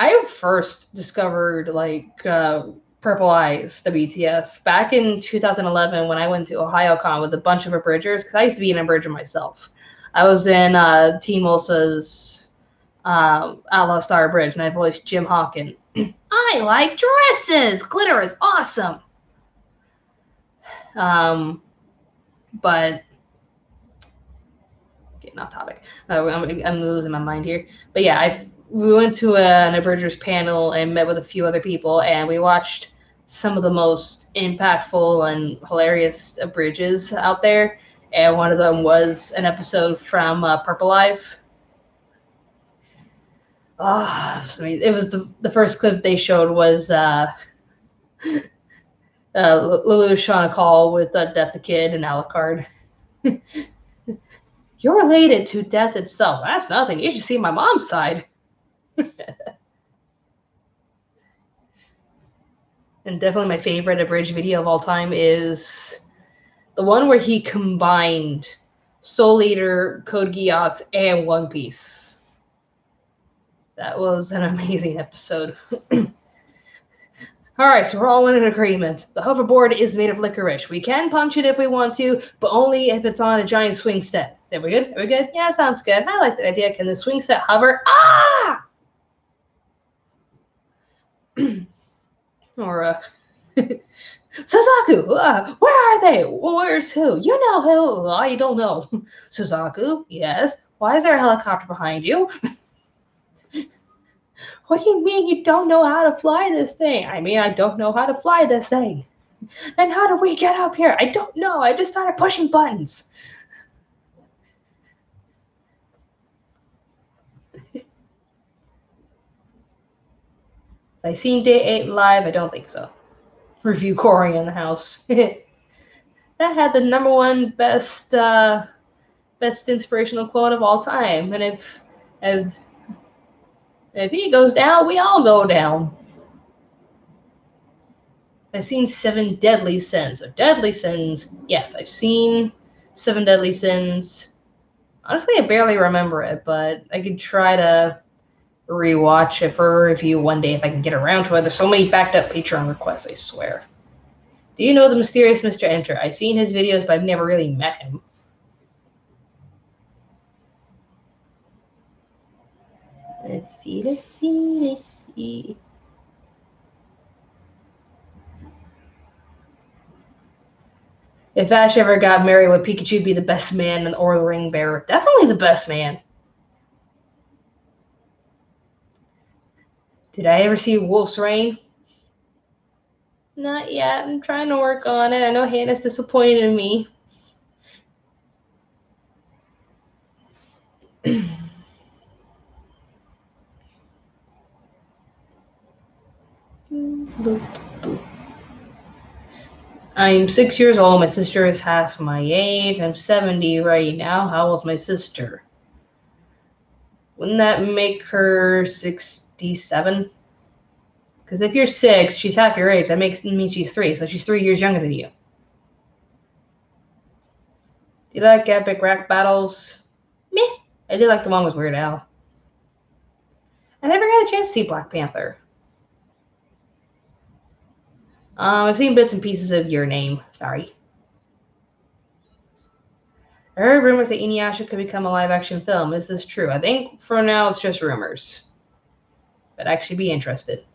I first discovered like Purple Eyes WTF back in 2011 when I went to OhioCon with a bunch of abridgers, because I used to be an abridger myself. I was in Team Ulsa's Outlaw Star Bridge, and I voiced Jim Hawken. I like dresses. Glitter is awesome. But getting off topic. I'm losing my mind here. But yeah, we went to an abridgers panel and met with a few other people, and we watched some of the most impactful and hilarious abridges out there. And one of them was an episode from Purple Eyes. It was the first clip they showed was Lelouch on a call with Death the Kid and Alucard. You're related to death itself. That's nothing. You should see my mom's side. And definitely my favorite abridged video of all time is the one where he combined Soul Eater, Code Geass, and One Piece. That was an amazing episode. All right, so we're all in agreement. The hoverboard is made of licorice. We can punch it if we want to, but only if it's on a giant swing set. Are we good? Are we good? Yeah, sounds good. I like that idea. Can the swing set hover? Ah! Or, Suzaku, where are they? Where's who? You know who? I don't know. Suzaku, yes. Why is there a helicopter behind you? What do you mean you don't know how to fly this thing? I mean, I don't know how to fly this thing. Then how do we get up here? I don't know. I just started pushing buttons. Have I seen Day 8 live? I don't think so. Review Corey in the house. That had the #1 best inspirational quote of all time. And If he goes down, we all go down. I've seen 7 Deadly Sins. So Deadly Sins, yes, I've seen 7 Deadly Sins. Honestly, I barely remember it, but I could try to rewatch it for a review one day if I can get around to it. There's so many backed up Patreon requests, I swear. Do you know the mysterious Mr. Enter? I've seen his videos, but I've never really met him. Let's see. If Ash ever got married, would Pikachu be the best man or the ring bearer? Definitely the best man. Did I ever see Wolf's Rain? Not yet. I'm trying to work on it. I know Hannah's disappointed in me. I'm 6 years old. My sister is half my age. I'm 70 right now. How old's my sister? Wouldn't that make her 67? Because if you're 6, she's half your age. That means she's 3. So she's 3 years younger than you. Do you like epic rap battles? Meh. I did like the one with Weird Al. I never got a chance to see Black Panther. I've seen bits and pieces of Your Name. Sorry. I heard rumors that Inuyasha could become a live-action film. Is this true? I think for now it's just rumors. But I'd actually be interested.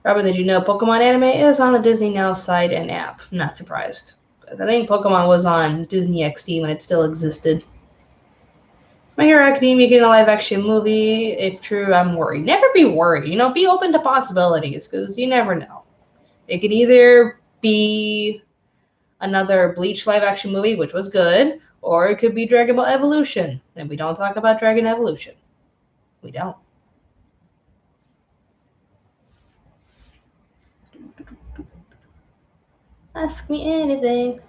Robyn, did you know Pokemon anime is on the Disney Now site and app? I'm not surprised. I think Pokemon was on Disney XD when it still existed. My Hero Academia getting a live-action movie. If true, I'm worried. Never be worried. Be open to possibilities because you never know. It could either be another Bleach live-action movie, which was good, or it could be Dragon Ball Evolution. And we don't talk about Dragon Evolution. We don't. Ask me anything.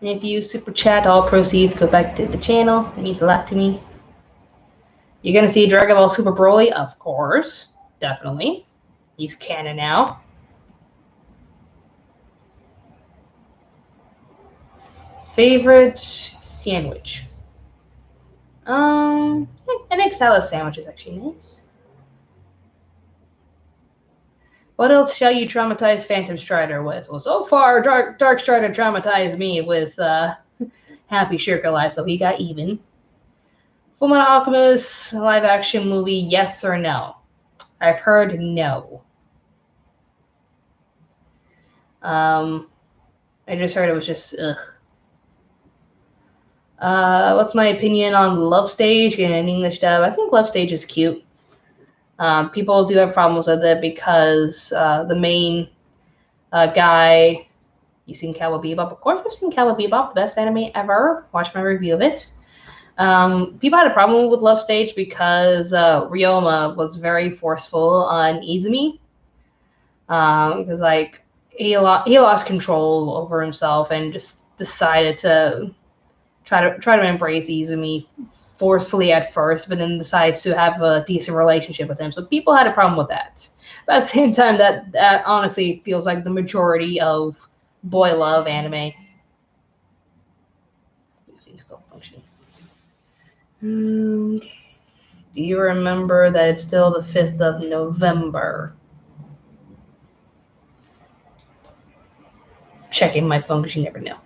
And if you super chat, all proceeds go back to the channel. It means a lot to me. You're going to see Dragon Ball Super Broly? Of course. Definitely. He's canon now. Favorite sandwich? An egg salad sandwich is actually nice. What else shall you traumatize Phantom Strider with? Well, so far, Dark Strider traumatized me with Happy Shirka Life, so he got even. Fullmetal Alchemist live-action movie, yes or no? I've heard no. I just heard it was just, ugh. What's my opinion on Love Stage getting an English dub? I think Love Stage is cute. People do have problems with it because the main guy, you seen Cowboy Bebop? Of course I've seen Cowboy Bebop, the best anime ever. Watch my review of it. People had a problem with Love Stage because Ryoma was very forceful on Izumi. Because he lost control over himself and just decided to try to embrace Izumi forcefully at first, but then decides to have a decent relationship with him. So people had a problem with that. But at the same time, that honestly feels like the majority of boy love anime. Still function. Do you remember that it's still the 5th of November? Checking my phone because you never know.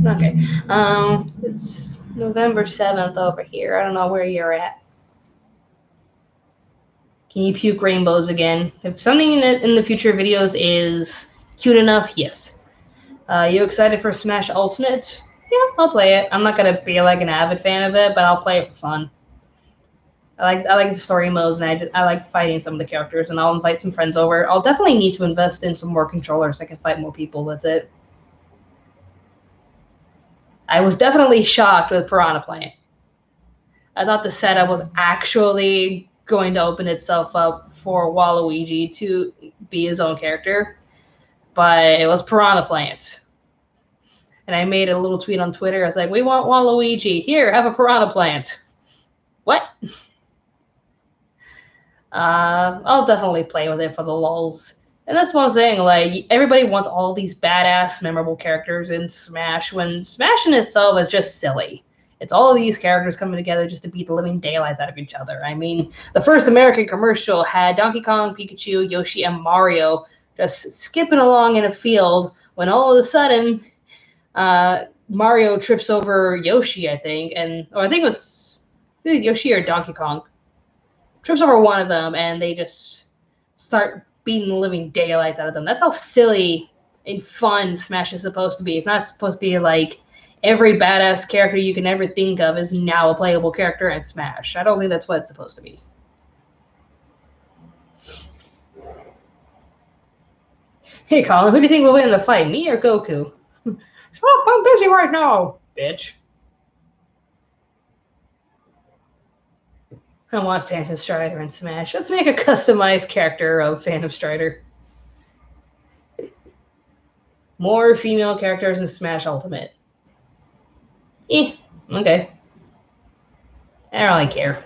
Okay. It's November 7th over here. I don't know where you're at. Can you puke rainbows again? If something in the future videos is cute enough, yes. You excited for Smash Ultimate? Yeah, I'll play it. I'm not gonna be like an avid fan of it, but I'll play it for fun. I like the story modes, and I like fighting some of the characters, and I'll invite some friends over. I'll definitely need to invest in some more controllers so I can fight more people with it. I was definitely shocked with Piranha Plant. I thought the setup was actually going to open itself up for Waluigi to be his own character, but it was Piranha Plant. And I made a little tweet on Twitter. I was like, we want Waluigi. Here, have a piranha plant. What? I'll definitely play with it for the lulz. And that's one thing, like, everybody wants all these badass, memorable characters in Smash, when Smash in itself is just silly. It's all of these characters coming together just to beat the living daylights out of each other. I mean, the first American commercial had Donkey Kong, Pikachu, Yoshi, and Mario just skipping along in a field when all of a sudden Mario trips over Yoshi, I think, or I think it was Yoshi or Donkey Kong. Trips over one of them, and they just start beating the living daylights out of them. That's how silly and fun Smash is supposed to be. It's not supposed to be like every badass character you can ever think of is now a playable character in Smash. I don't think that's what it's supposed to be. Hey, Colin, who do you think will win in the fight, me or Goku? Shut up, I'm busy right now, bitch. I want Phantom Strider in Smash. Let's make a customized character of Phantom Strider. More female characters in Smash Ultimate. Okay. I don't really care.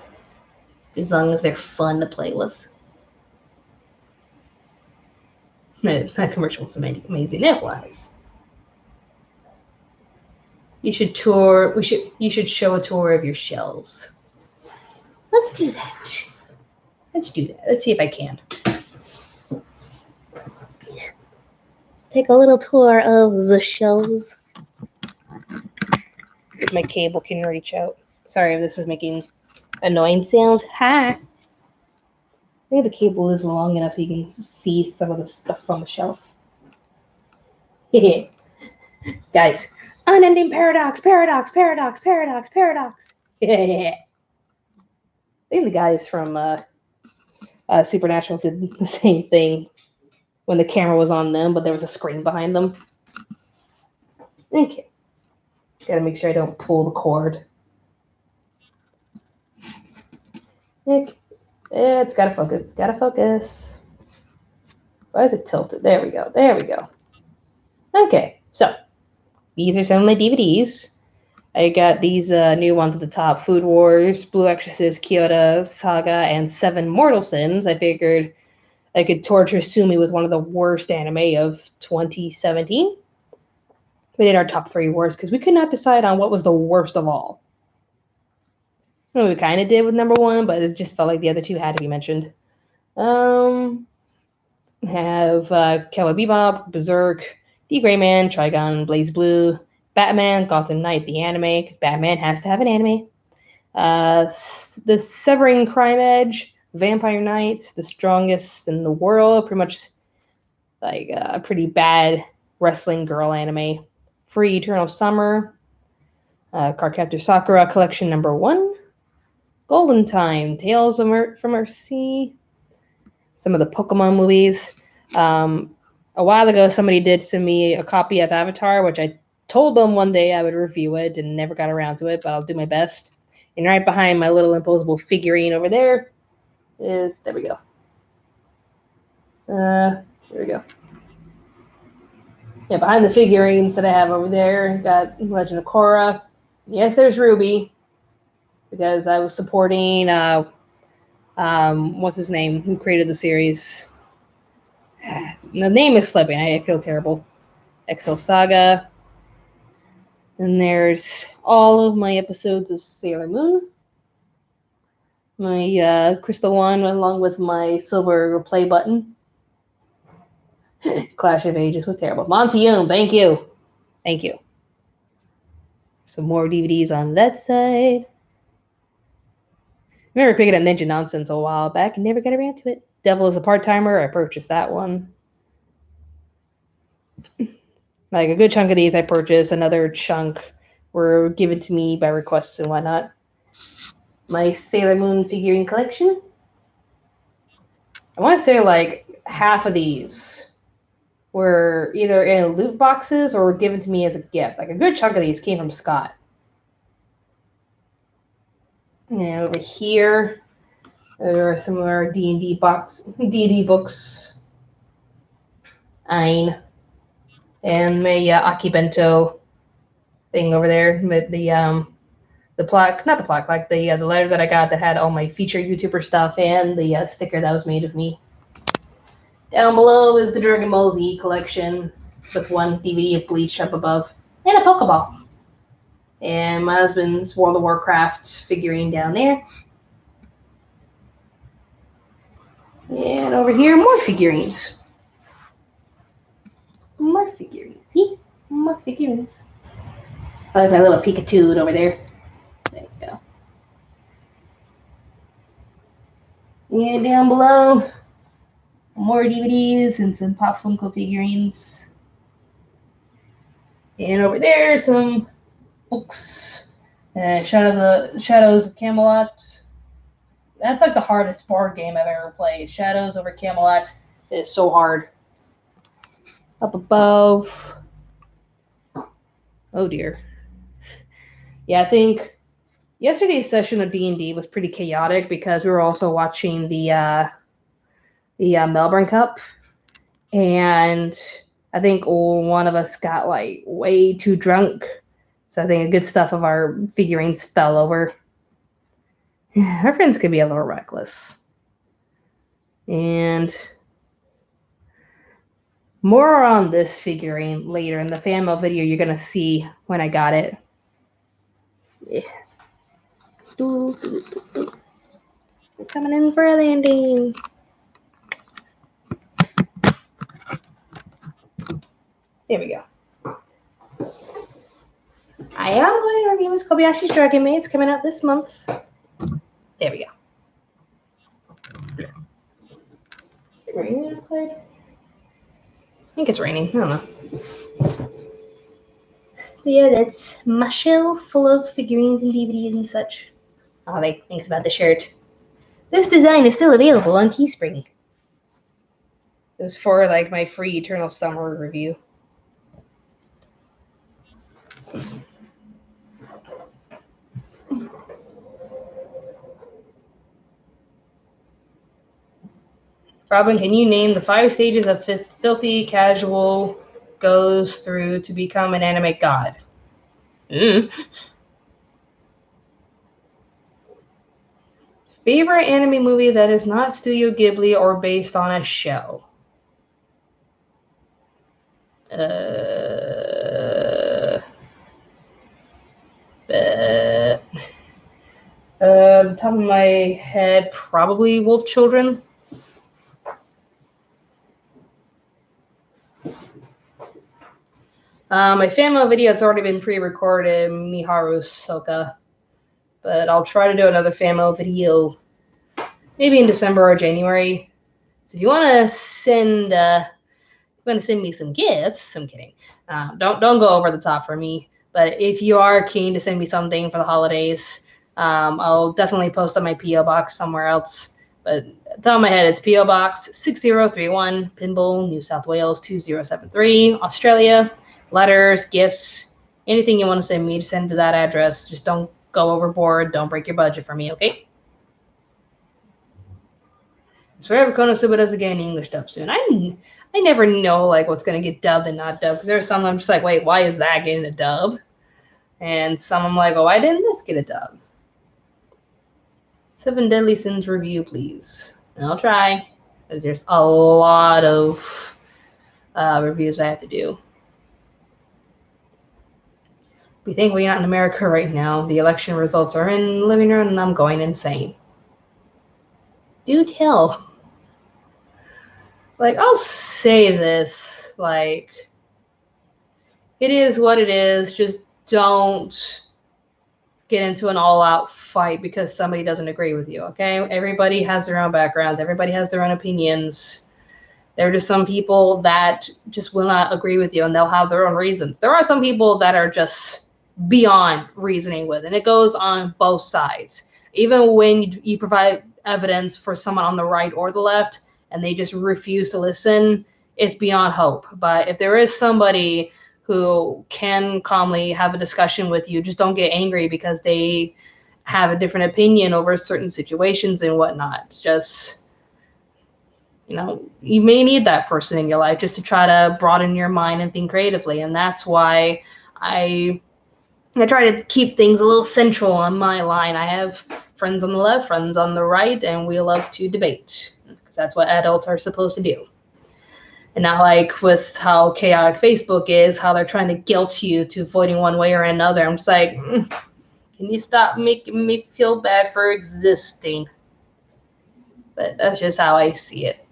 As long as they're fun to play with. That commercial was amazing. It was. You should show a tour of your shelves. Let's do that. Let's do that. Let's see if I can. Take a little tour of the shelves. If my cable can reach out. Sorry if this is making annoying sounds. Hi. I think the cable is long enough so you can see some of the stuff on the shelf. Guys, unending paradox. I think the guys from Supernatural did the same thing when the camera was on them, but there was a screen behind them. Okay. Just gotta make sure I don't pull the cord. Okay. It's gotta focus. It's gotta focus. Why is it tilted? There we go. There we go. Okay, so these are some of my DVDs. I got these new ones at the top: Food Wars, Blue Exorcist, Kyoto Saga, and 7 Mortal Sins. I figured I could torture Sumi with one of the worst anime of 2017. We did our top 3 worst because we could not decide on what was the worst of all. Well, we kind of did with number 1, but it just felt like the other 2 had to be mentioned. Have Cowboy Bebop, Berserk, The Gray Man, Trigon, Blaze Blue, Batman, Gotham Knight, the anime, because Batman has to have an anime. The Severing Crime Edge, Vampire Knight, The Strongest in the World, pretty much like a pretty bad wrestling girl anime. Free Eternal Summer, Cardcaptor Sakura Collection number 1, Golden Time, Tales from Earthsea, some of the Pokemon movies. A while ago, somebody did send me a copy of Avatar, which I told them one day I would review it and never got around to it, but I'll do my best. And right behind my little imposable figurine over there is, there we go. There we go. Yeah, behind the figurines that I have over there, got Legend of Korra. Yes, there's Ruby, because I was supporting, what's his name, who created the series? The name is slipping. I feel terrible. Exo Saga. And there's all of my episodes of Sailor Moon. My crystal one, along with my silver play button. Clash of Ages was terrible. Montium, thank you. Thank you. Some more DVDs on that side. I remember picking up Ninja Nonsense a while back and never got around to it. Devil is a Part-Timer, I purchased that one. Like a good chunk of these I purchased. Another chunk were given to me by requests and whatnot. My Sailor Moon figurine collection. I want to say like half of these were either in loot boxes or were given to me as a gift. Like a good chunk of these came from Scott. And over here, there are some of our D&D books. Ein. And my Akibento thing over there with the plaque, not the plaque, like the letter that I got that had all my featured YouTuber stuff and the sticker that was made of me. Down below is the Dragon Ball Z collection with one DVD of Bleach up above and a Pokeball. And my husband's World of Warcraft figurine down there. And over here, more figurines. More figurines. See? More figurines. I like my little Pikachu over there. There you go. And down below, more DVDs and some Pop Funko figurines. And over there, some books. Shadows of Camelot. That's like the hardest board game I've ever played. Shadows over Camelot is so hard. Up above. Oh dear. Yeah, I think yesterday's session of D&D was pretty chaotic because we were also watching the Melbourne Cup, and I think one of us got like way too drunk. So I think a good stuff of our figurines fell over. Our friends could be a little reckless. And more on this figurine later in the fan mail video you're going to see when I got it. Yeah. We're coming in for a landing. There we go. I am going to review Miss Kobayashi's Dragon Maid. It's coming out this month. There we go. Is it raining outside? I think it's raining. I don't know. But yeah, that's my shelf full of figurines and DVDs and such. Oh, thanks about the shirt. This design is still available on Teespring. It was for like my free Eternal Summer review. Robyn, can you name the 5 stages of filthy casual goes through to become an anime god? Favorite anime movie that is not Studio Ghibli or based on a show? The top of my head, probably Wolf Children. My fan mail video, it's already been pre-recorded, Miharu Soka. But I'll try to do another fan mail video maybe in December or January. So if you want to send me some gifts, I'm kidding. Don't go over the top for me. But if you are keen to send me something for the holidays, I'll definitely post on my P.O. box somewhere else. But at the top of my head, it's P.O. Box 6031, Pimble, New South Wales 2073, Australia. Letters, gifts, anything you want to send me, send to that address. Just don't go overboard. Don't break your budget for me, okay? It's Forever Konosuba does again English dub soon. I never know like what's gonna get dubbed and not dubbed because there's some I'm just like, wait, why is that getting a dub? And some I'm like, oh, why didn't this get a dub? 7 Deadly Sins review, please. And I'll try because there's a lot of reviews I have to do. Be thankful you're not in America right now. The election results are in the living room and I'm going insane. Do tell. Like, I'll say this, like, it is what it is. Just don't get into an all-out fight because somebody doesn't agree with you, okay? Everybody has their own backgrounds. Everybody has their own opinions. There are just some people that just will not agree with you and they'll have their own reasons. There are some people that are just beyond reasoning with, and it goes on both sides. Even when you provide evidence for someone on the right or the left and they just refuse to listen, it's beyond hope. But if there is somebody who can calmly have a discussion with you, just don't get angry because they have a different opinion over certain situations and whatnot. Just, you know, you may need that person in your life just to try to broaden your mind and think creatively. And that's why I I try to keep things a little central on my line. I have friends on the left, friends on the right, and we love to debate, because that's what adults are supposed to do. And not like with how chaotic Facebook is, how they're trying to guilt you to voting one way or another. I'm just like, can you stop making me feel bad for existing? But that's just how I see it.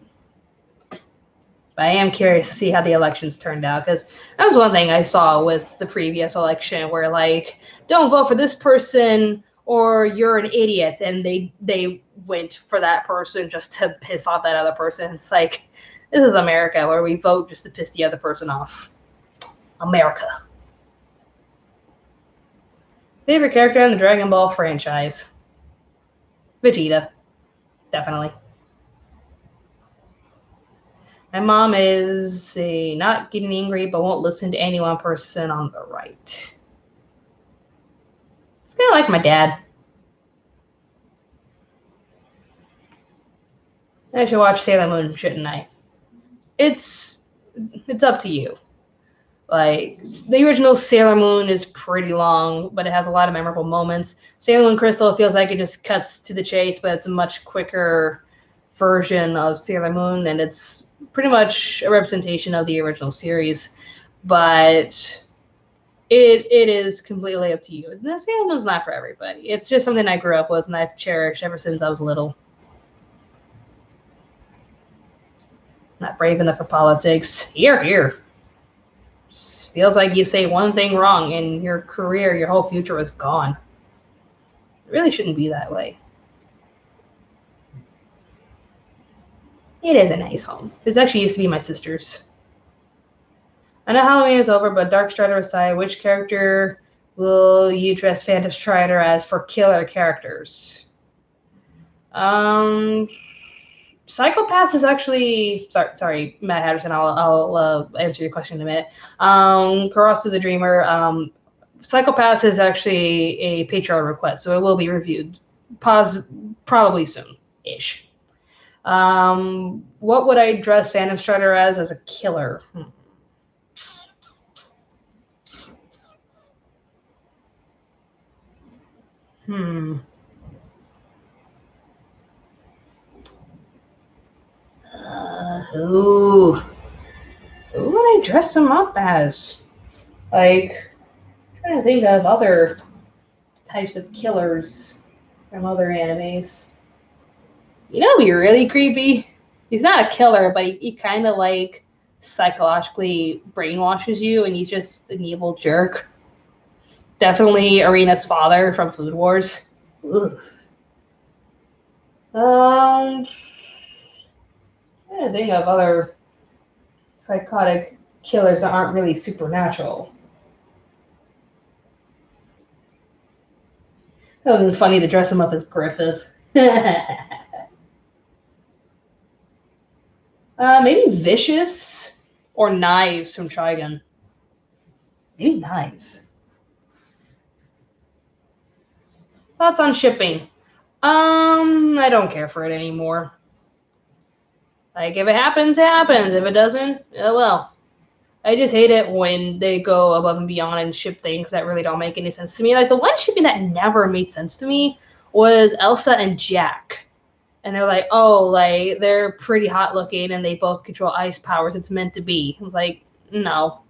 But I am curious to see how the elections turned out, because that was one thing I saw with the previous election, where like, don't vote for this person or you're an idiot, and they went for that person just to piss off that other person. It's like, this is America, where we vote just to piss the other person off. America. Favorite character in the Dragon Ball franchise? Vegeta. Definitely. My mom is a not getting angry but won't listen to any one person on the right. It's kind of like my dad. I should watch Sailor Moon, shouldn't I? It's up to you. Like, the original Sailor Moon is pretty long, but it has a lot of memorable moments. Sailor Moon Crystal feels like it just cuts to the chase, but it's a much quicker version of Sailor Moon, and it's pretty much a representation of the original series. But it is completely up to you. The Sailor Moon's not for everybody. It's just something I grew up with and I've cherished ever since I was little. Not brave enough for politics. Here. Feels like you say one thing wrong and your career, your whole future is gone. It really shouldn't be that way. It is a nice home. This actually used to be my sister's. I know Halloween is over, but Dark Strider aside, which character will you dress Phantom Strider as for killer characters? Psychopath is actually sorry, Matt Hatterson. I'll answer your question in a minute. Karasu the Dreamer. Psychopath is actually a Patreon request, so it will be reviewed. Probably soon-ish. What would I dress Phantom Strider as a killer? Who would I dress him up as? Like, I'm trying to think of other types of killers from other animes. You know, be really creepy. He's not a killer, but he kind of like psychologically brainwashes you, and he's just an evil jerk. Definitely Arena's father from Food Wars. Ugh. I'm trying to think of other psychotic killers that aren't really supernatural. That would have been funny to dress him up as Griffith. Maybe Vicious or Knives from Trigun. Maybe Knives. Thoughts on shipping? I don't care for it anymore. Like, if it happens, it happens. If it doesn't, well. I just hate it when they go above and beyond and ship things that really don't make any sense to me. Like, the one shipping that never made sense to me was Elsa and Jack. And they're like, oh, like, they're pretty hot looking and they both control ice powers. It's meant to be. I was like, no.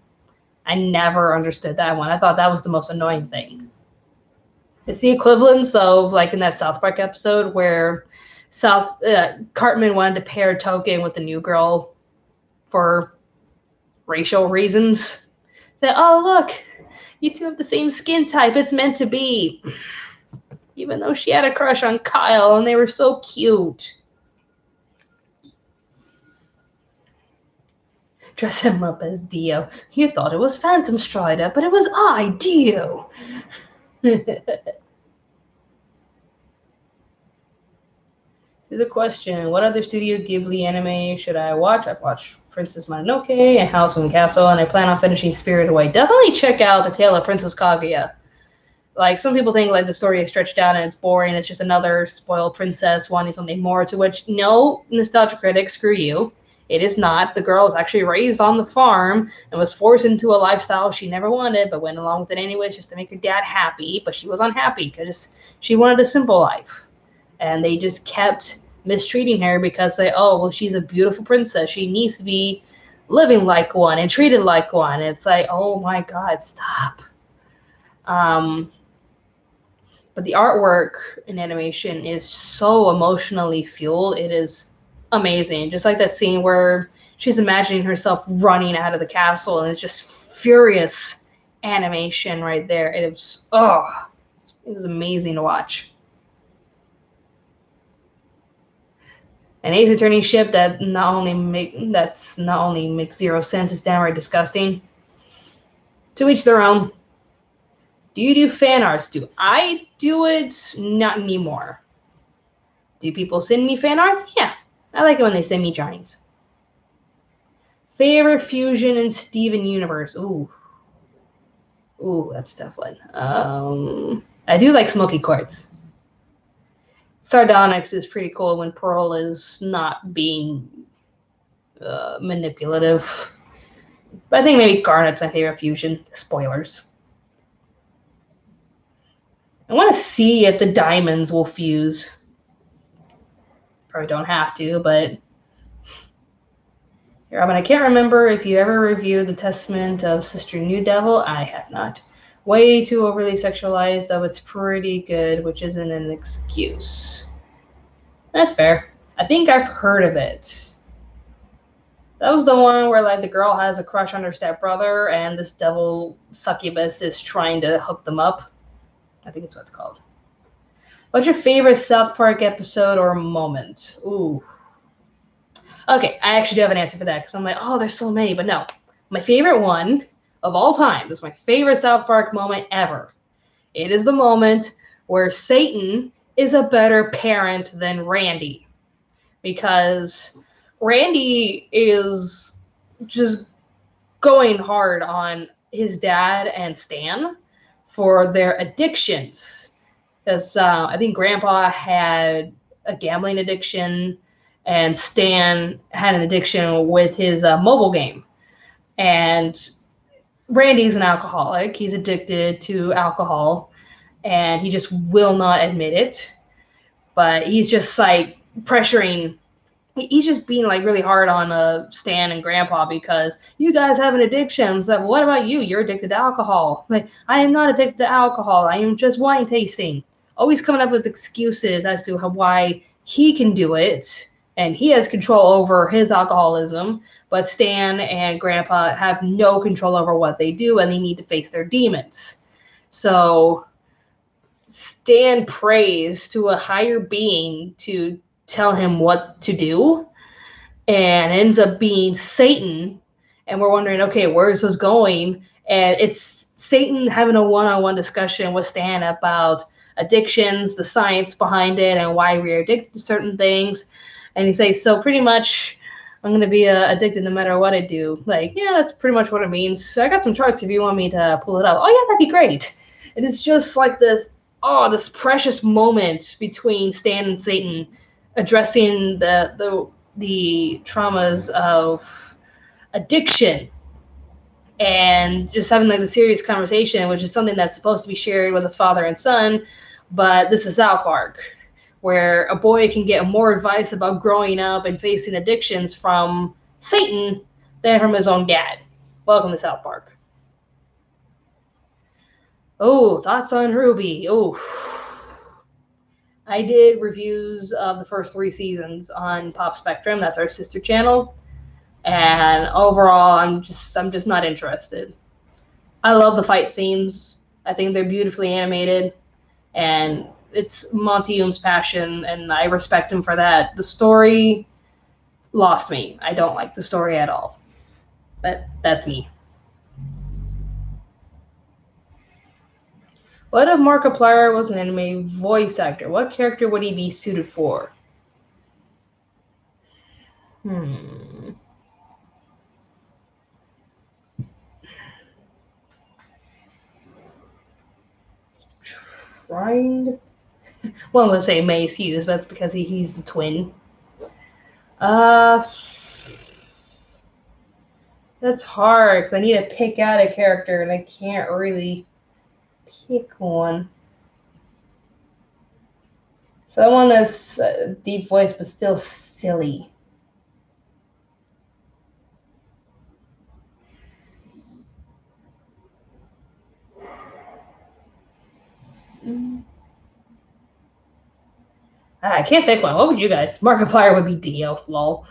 I never understood that one. I thought that was the most annoying thing. It's the equivalence of, like, in that South Park episode where Cartman wanted to pair Token with the new girl for racial reasons. Said, oh, look, you two have the same skin type. It's meant to be. Even though she had a crush on Kyle and they were so cute. Dress him up as Dio. You thought it was Phantom Strider, but it was I, Dio. The question, what other Studio Ghibli anime should I watch? I've watched Princess Mononoke and Howl's Moving Castle, and I plan on finishing Spirited Away. Definitely check out The Tale of Princess Kaguya. Like, some people think like the story is stretched out and it's boring. It's just another spoiled princess wanting something more, to which, no, nostalgia critics, screw you. It is not. The girl was actually raised on the farm and was forced into a lifestyle she never wanted, but went along with it anyways just to make her dad happy. But she was unhappy because she wanted a simple life. And they just kept mistreating her because she's a beautiful princess. She needs to be living like one and treated like one. It's like, oh my God, stop. But the artwork in animation is so emotionally fueled. It is amazing. Just like that scene where she's imagining herself running out of the castle, and it's just furious animation right there. It was amazing to watch. An Ace Attorney ship that not only makes zero sense, it's downright disgusting. To each their own. Do you do fan arts? Do I do it? Not anymore. Do people send me fan arts? Yeah. I like it when they send me drawings. Favorite fusion in Steven Universe? Ooh, that's a tough one. I do like Smoky Quartz. Sardonyx is pretty cool when Pearl is not being manipulative. But I think maybe Garnet's my favorite fusion. Spoilers. I want to see if the diamonds will fuse. Probably don't have to, but... Robyn, I can't remember if you ever reviewed The Testament of Sister New Devil. I have not. Way too overly sexualized, though it's pretty good, which isn't an excuse. That's fair. I think I've heard of it. That was the one where like the girl has a crush on her stepbrother, and this devil succubus is trying to hook them up. I think it's what it's called. What's your favorite South Park episode or moment? Ooh. Okay, I actually do have an answer for that, because I'm like, oh, there's so many, but no. My favorite one of all time, this is my favorite South Park moment ever. It is the moment where Satan is a better parent than Randy. Because Randy is just going hard on his dad and Stan for their addictions. Because I think Grandpa had a gambling addiction, and Stan had an addiction with his mobile game. And Randy's an alcoholic. He's addicted to alcohol, and he just will not admit it. But he's just like pressuring. He's just being like really hard on Stan and Grandpa, because you guys have an addiction. So what about you? You're addicted to alcohol. Like, I am not addicted to alcohol. I am just wine tasting. Always coming up with excuses as to why he can do it, and he has control over his alcoholism, but Stan and Grandpa have no control over what they do, and they need to face their demons. So Stan prays to a higher being to tell him what to do, and ends up being Satan. And we're wondering, okay, where is this going? And it's Satan having a one-on-one discussion with Stan about addictions, the science behind it, and why we're addicted to certain things. And he says, so pretty much I'm going to be addicted no matter what I do. Like, yeah, that's pretty much what it means. So I got some charts if you want me to pull it up. Oh, yeah, that'd be great. And it's just like this precious moment between Stan and Satan, addressing the traumas of addiction, and just having like the serious conversation, which is something that's supposed to be shared with a father and son. But this is South Park, where a boy can get more advice about growing up and facing addictions from Satan than from his own dad. Welcome to South Park. Oh, thoughts on Ruby. Oh, I did reviews of the first 3 seasons on Pop Spectrum. That's our sister channel. And overall, I'm just not interested. I love the fight scenes. I think they're beautifully animated, and it's Monty Oum's passion, and I respect him for that. The story lost me. I don't like the story at all. But that's me. What if Markiplier was an anime voice actor? What character would he be suited for? Trying. One would say Mace Hughes, but that's because he's the twin. That's hard because I need to pick out a character and I can't really pick one. Someone that's deep voice but still silly. I can't pick one. What would you guys? Markiplier would be Dio. Lol.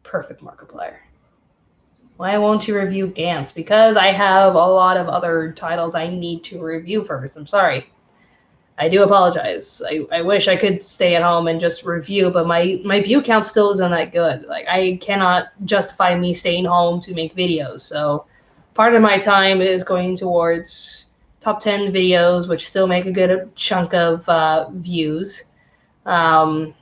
Perfect Markiplier. Why won't you review Gantz? Because I have a lot of other titles I need to review first. I'm sorry. I do apologize. I wish I could stay at home and just review, but my view count still isn't that good. Like, I cannot justify me staying home to make videos. So part of my time is going towards top 10 videos, which still make a good chunk of views. The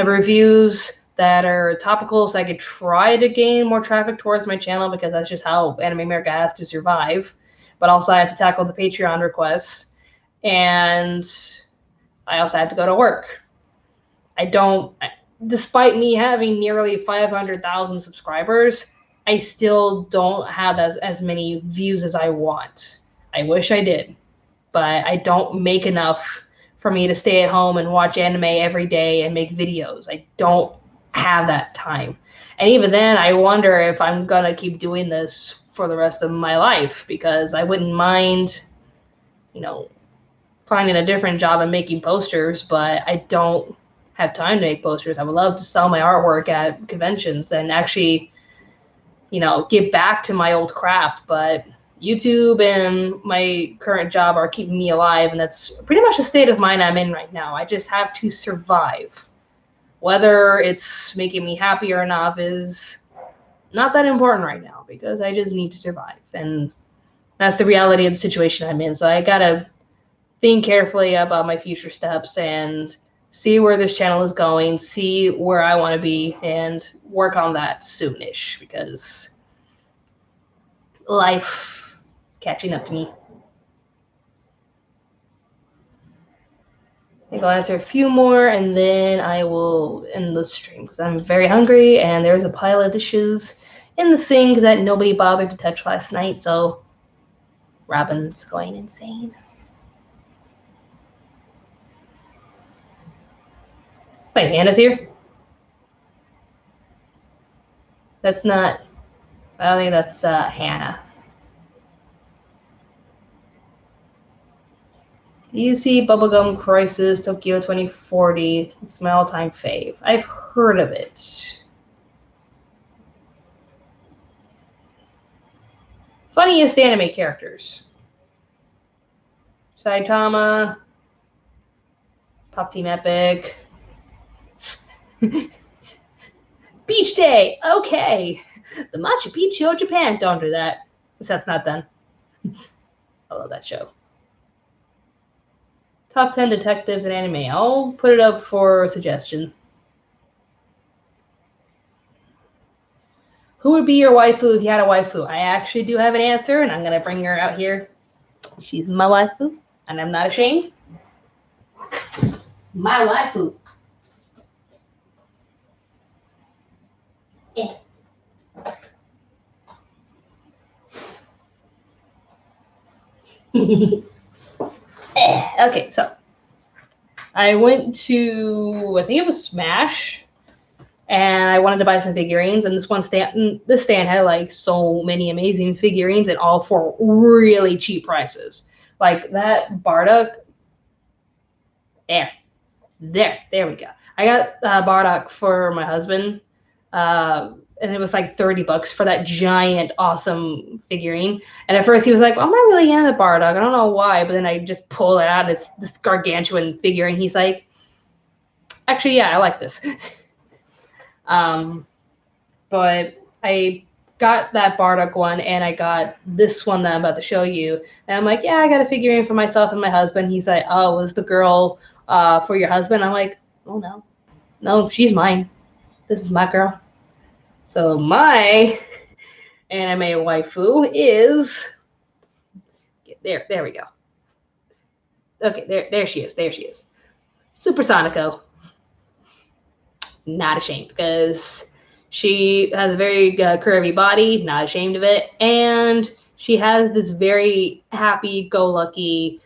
reviews that are topical, so I could try to gain more traffic towards my channel, because that's just how Anime America has to survive. But also I have to tackle the Patreon requests. And I also had to go to work. Despite me having nearly 500,000 subscribers, I still don't have as many views as I want. I wish I did, but I don't make enough for me to stay at home and watch anime every day and make videos. I don't have that time. And even then, I wonder if I'm going to keep doing this for the rest of my life, because I wouldn't mind, finding a different job and making posters, but I don't have time to make posters. I would love to sell my artwork at conventions and actually, get back to my old craft, but YouTube and my current job are keeping me alive, and that's pretty much the state of mind I'm in right now. I just have to survive. Whether it's making me happy or not is not that important right now, because I just need to survive, and that's the reality of the situation I'm in. So I gotta think carefully about my future steps and see where this channel is going, see where I want to be, and work on that soonish, because life is catching up to me. I think I'll answer a few more, and then I will end the stream, because I'm very hungry, and there's a pile of dishes in the sink that nobody bothered to touch last night, so Robyn's going insane. Wait, Hannah's here? That's not... I think that's Hannah. Do you see Bubblegum Crisis Tokyo 2040? It's my all-time fave. I've heard of it. Funniest anime characters. Saitama. Pop Team Epic. Beach Day! Okay! The Machu Picchu of Japan. Don't do that. That's not done. I love that show. Top 10 detectives in anime. I'll put it up for suggestion. Who would be your waifu if you had a waifu? I actually do have an answer, and I'm going to bring her out here. She's my waifu, and I'm not ashamed. My waifu. Yeah. Okay, so I went to, I think it was Smash, and I wanted to buy some figurines, and this stand had like so many amazing figurines, and all for really cheap prices. Like that Bardock. There we go. I got Bardock for my husband, and it was like $30 for that giant, awesome figurine. And at first he was like, well, I'm not really into Bardock. I don't know why. But then I just pull it out, and it's this gargantuan figurine. He's like, actually, yeah, I like this. But I got that Bardock one, and I got this one that I'm about to show you. And I'm like, yeah, I got a figurine for myself and my husband. He's like, oh, was the girl for your husband? I'm like, oh, no, she's mine. This is my girl. So my anime waifu is there we go. Okay, there she is. Super Sonico. not ashamed, because she has a very curvy body, not ashamed of it, and she has this very happy-go-lucky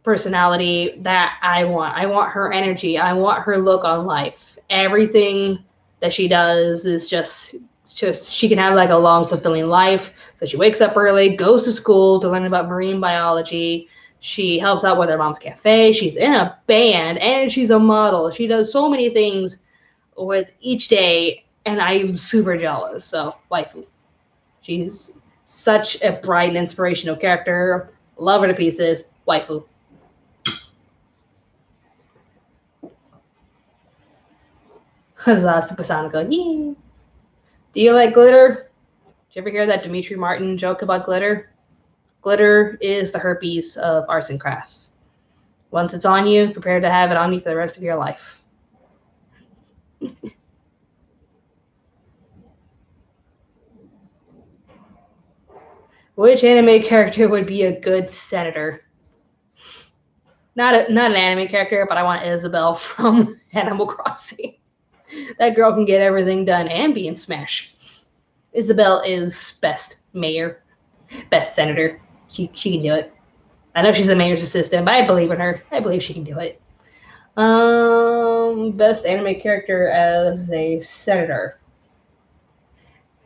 personality that I want. I want her energy. I want her look on life. Everything that she does is just she can have like a long, fulfilling life. So she wakes up early, goes to school to learn about marine biology. She helps out with her mom's cafe. She's in a band, and she's a model. She does so many things with each day, and I'm super jealous. So, waifu. She's such a bright and inspirational character. Love her to pieces. Waifu. Huzzah, Supersonico. Yee. Do you like glitter? Did you ever hear that Dimitri Martin joke about glitter? Glitter is the herpes of arts and crafts. Once it's on you, prepare to have it on you for the rest of your life. Which anime character would be a good senator? Not an anime character, but I want Isabelle from Animal Crossing. That girl can get everything done and be in Smash. Isabelle is best mayor, best senator. She can do it. I know she's the mayor's assistant, but I believe in her. I believe she can do it. Best anime character as a senator.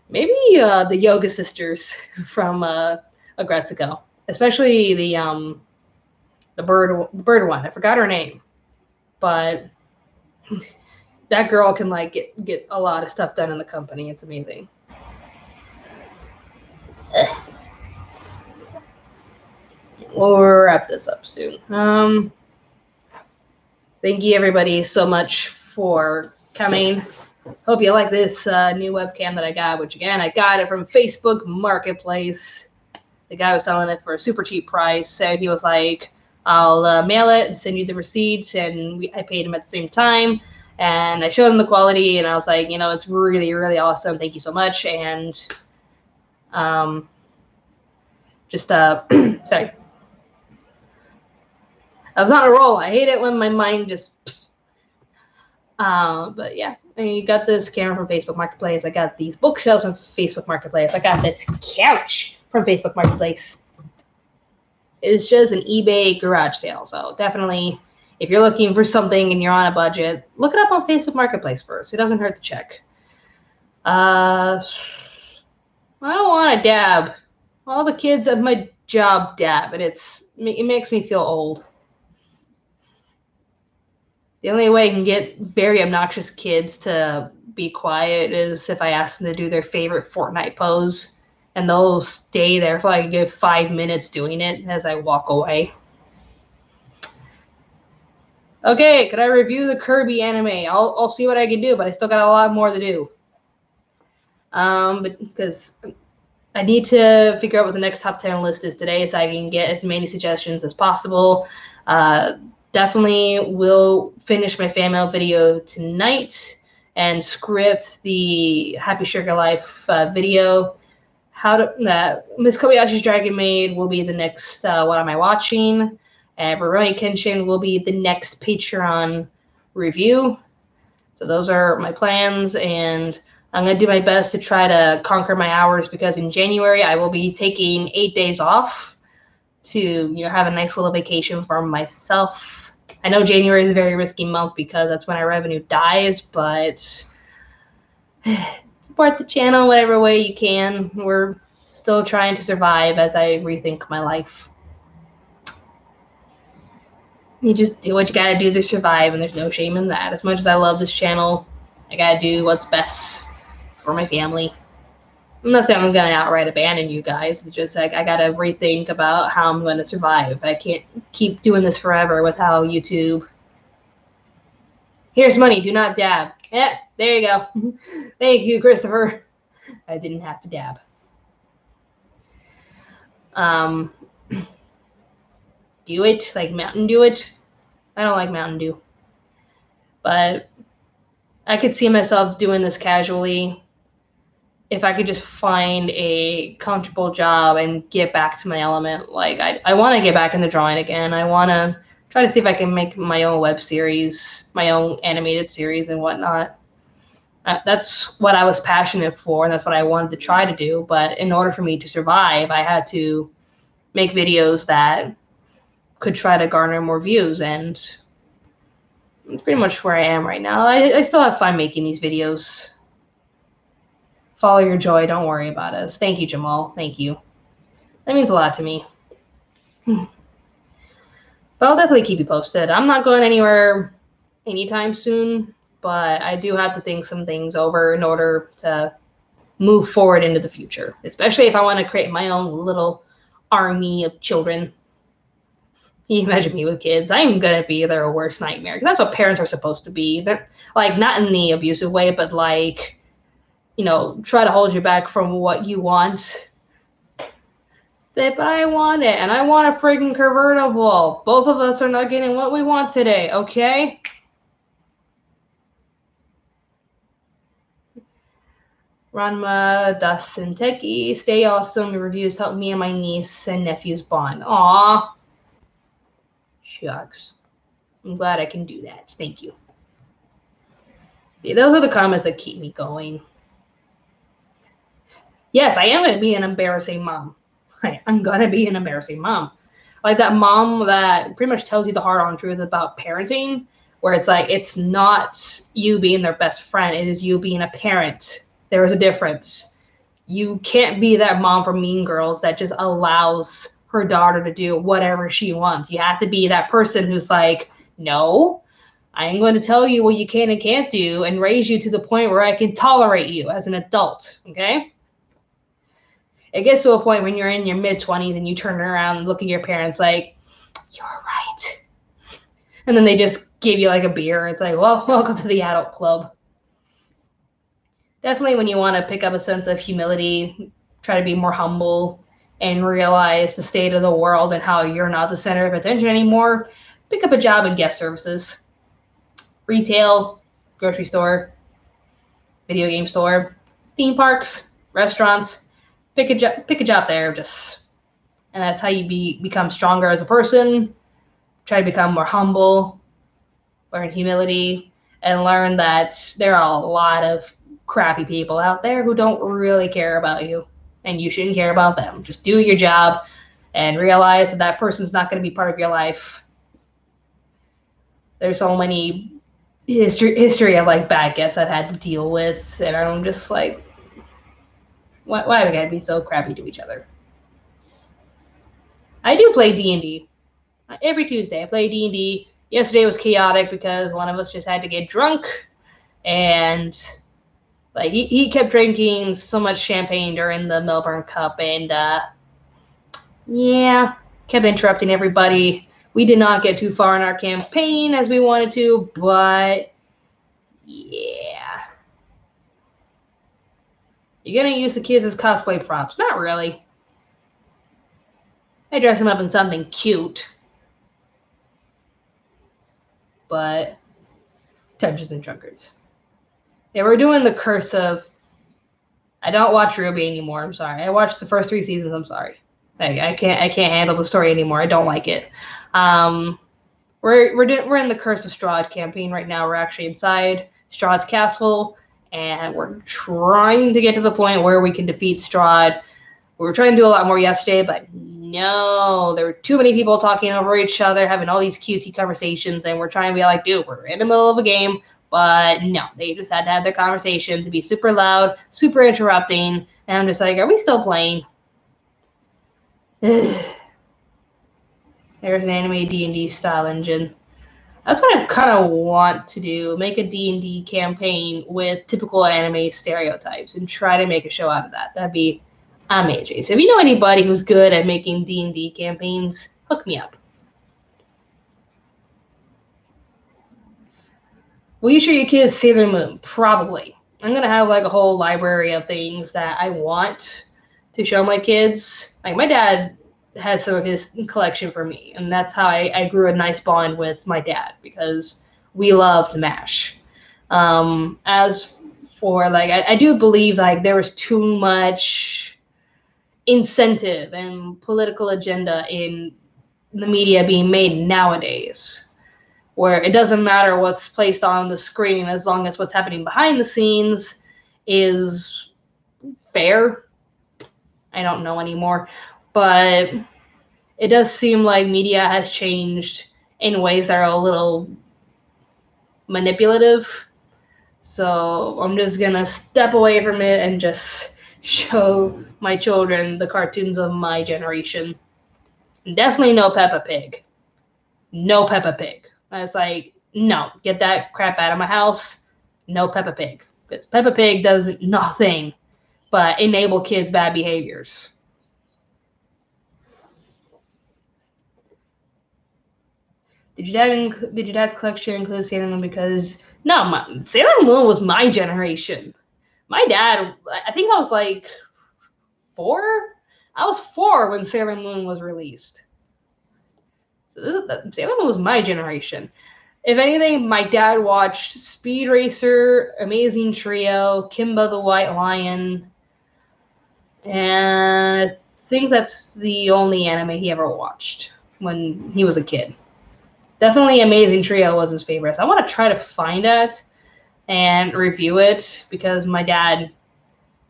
Maybe the Yoga Sisters from Agretsuko, especially the bird one. I forgot her name, but that girl can like get a lot of stuff done in the company. It's amazing. We'll wrap this up soon. Thank you everybody so much for coming. Hope you like this new webcam that I got, which again, I got it from Facebook Marketplace. The guy was selling it for a super cheap price. So he was like, I'll mail it and send you the receipts. And I paid him at the same time. And I showed him the quality, and I was like, it's really, really awesome. Thank you so much. And sorry. I was on a roll. I hate it when my mind just... but yeah, I got this camera from Facebook Marketplace. I got these bookshelves from Facebook Marketplace. I got this couch from Facebook Marketplace. It's just an eBay garage sale. So definitely, if you're looking for something and you're on a budget, look it up on Facebook Marketplace first. It doesn't hurt to check. I don't want to dab. All the kids at my job dab, and it makes me feel old. The only way I can get very obnoxious kids to be quiet is if I ask them to do their favorite Fortnite pose, and they'll stay there for like a good 5 minutes doing it as I walk away. Okay, could I review the Kirby anime? I'll see what I can do, but I still got a lot more to do. Because I need to figure out what the next top 10 list is today, so I can get as many suggestions as possible. Definitely will finish my fan mail video tonight and script the Happy Sugar Life video. Miss Kobayashi's Dragon Maid will be the next What Am I Watching? And Rurouni Kenshin will be the next Patreon review. So those are my plans, and I'm going to do my best to try to conquer my hours, because in January I will be taking 8 days off to have a nice little vacation for myself. I know January is a very risky month because that's when our revenue dies, but support the channel whatever way you can. We're still trying to survive as I rethink my life. You just do what you gotta do to survive, and there's no shame in that. As much as I love this channel, I gotta do what's best for my family. I'm not saying I'm gonna outright abandon you guys. It's just like I gotta rethink about how I'm gonna survive. I can't keep doing this forever with how YouTube. Here's money, do not dab. Yeah, there you go. Thank you, Christopher. I didn't have to dab. Do it, like Mountain Dew it. I don't like Mountain Dew. But I could see myself doing this casually if I could just find a comfortable job and get back to my element. Like, I want to get back into drawing again. I want to try to see if I can make my own web series, my own animated series and whatnot. That's what I was passionate for, and that's what I wanted to try to do. But in order for me to survive, I had to make videos that could try to garner more views, and it's pretty much where I am right now. I still have fun making these videos. Follow your joy. Don't worry about us. Thank you, Jamal. Thank you. That means a lot to me. But I'll definitely keep you posted. I'm not going anywhere anytime soon, but I do have to think some things over in order to move forward into the future, especially if I want to create my own little army of children. Can you imagine me with kids? I'm going to be their worst nightmare. That's what parents are supposed to be. They're, like, not in the abusive way, but like, you know, try to hold you back from what you want. But I want it, and I want a freaking convertible. Both of us are not getting what we want today, okay? Ranma, Das, and Teki, stay awesome. Your reviews help me and my niece and nephews bond. Aww. Shucks. I'm glad I can do that. Thank you. See, those are the comments that keep me going. Yes, I am going to be an embarrassing mom. I'm going to be an embarrassing mom. Like that mom that pretty much tells you the hard-on truth about parenting, where it's like, it's not you being their best friend. It is you being a parent. There is a difference. You can't be that mom from Mean Girls that just allows her daughter to do whatever she wants. You have to be that person who's like, no, I'm going to tell you what you can and can't do and raise you to the point where I can tolerate you as an adult, okay? It gets to a point when you're in your mid-20s and you turn around and look at your parents like, you're right. And then they just give you like a beer. It's like, well, welcome to the adult club. Definitely when you want to pick up a sense of humility, try to be more humble and realize the state of the world and how you're not the center of attention anymore, pick up a job in guest services. Retail, grocery store, video game store, theme parks, restaurants. Pick a job there, and that's how you become stronger as a person. Try to become more humble, learn humility, and learn that there are a lot of crappy people out there who don't really care about you, and you shouldn't care about them. Just do your job and realize that that person's not going to be part of your life. There's so many history of like bad guests I've had to deal with, and I'm just like, why are we gotta be so crappy to each other? I do play D&D. Every Tuesday I play D&D. Yesterday was chaotic because one of us just had to get drunk, and like he kept drinking so much champagne during the Melbourne Cup, and yeah, kept interrupting everybody. We did not get too far in our campaign as we wanted to, but yeah. You're going to use the kids as cosplay props. Not really. I dress them up in something cute. But Dungeons and Drunkards. Yeah, we're doing the curse of... I don't watch Ruby anymore. I'm sorry. I watched the first 3 seasons. I'm sorry. I can't handle the story anymore. I don't like it. We're in the Curse of Strahd campaign right now. We're actually inside Strahd's castle. And we're trying to get to the point where we can defeat Strahd. We were trying to do a lot more yesterday, but no. There were too many people talking over each other, having all these cutesy conversations, and we're trying to be like, dude, we're in the middle of a game. But no, they just had to have their conversations to be super loud, super interrupting. And I'm just like, are we still playing? There's an anime D&D style engine. That's what I kind of want to do, make a D&D campaign with typical anime stereotypes and try to make a show out of that. That'd be amazing. So if you know anybody who's good at making D&D campaigns, hook me up. Will you show your kids Sailor Moon? Probably. I'm going to have like a whole library of things that I want to show my kids. Like my dad had some of his collection for me, and that's how I grew a nice bond with my dad, because we loved MASH. As for like, I do believe like there was too much incentive and political agenda in the media being made nowadays. where it doesn't matter what's placed on the screen as long as what's happening behind the scenes is fair. I don't know anymore, but it does seem like media has changed in ways that are a little manipulative. So I'm just gonna step away from it and just show my children the cartoons of my generation. Definitely no Peppa Pig. No Peppa Pig. I was like, no, get that crap out of my house. No Peppa Pig. Because Peppa Pig does nothing but enable kids' bad behaviors. Did your dad's collection include Sailor Moon? Because no, Sailor Moon was my generation. My dad, I think I was like 4. I was 4 when Sailor Moon was released. So Sailor Moon was my generation. If anything, my dad watched Speed Racer, Amazing Trio, Kimba the White Lion, and I think that's the only anime he ever watched when he was a kid. Definitely Amazing Trio was his favorite. So I want to try to find it and review it because my dad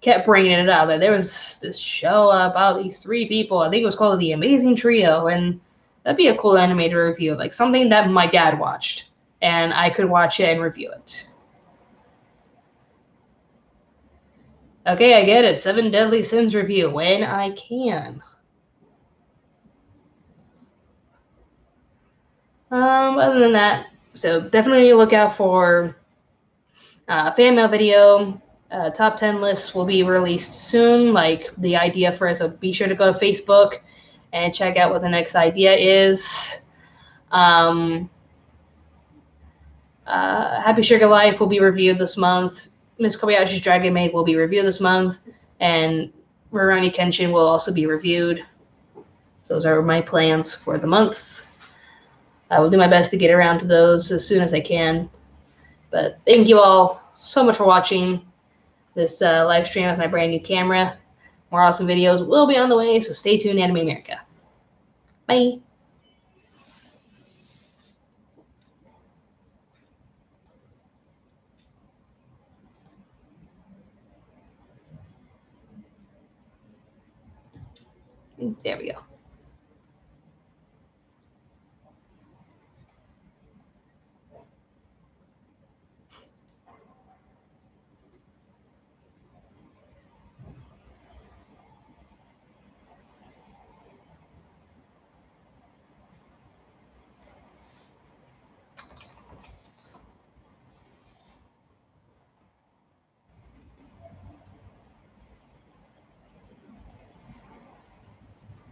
kept bringing it up. That there was this show about these 3 people. I think it was called The Amazing Trio, and that'd be a cool anime to review. Like something that my dad watched, and I could watch it and review it. Okay, I get it. 7 Deadly Sins review when I can. Other than that, so definitely look out for fan mail video. Top 10 lists will be released soon, like the idea for it. So be sure to go to Facebook and check out what the next idea is. Happy Sugar Life will be reviewed this month. Miss Kobayashi's Dragon Maid will be reviewed this month. And Rurouni Kenshin will also be reviewed. So those are my plans for the month. I will do my best to get around to those as soon as I can. But thank you all so much for watching this live stream with my brand new camera. More awesome videos will be on the way, so stay tuned, Anime America. Bye. There we go.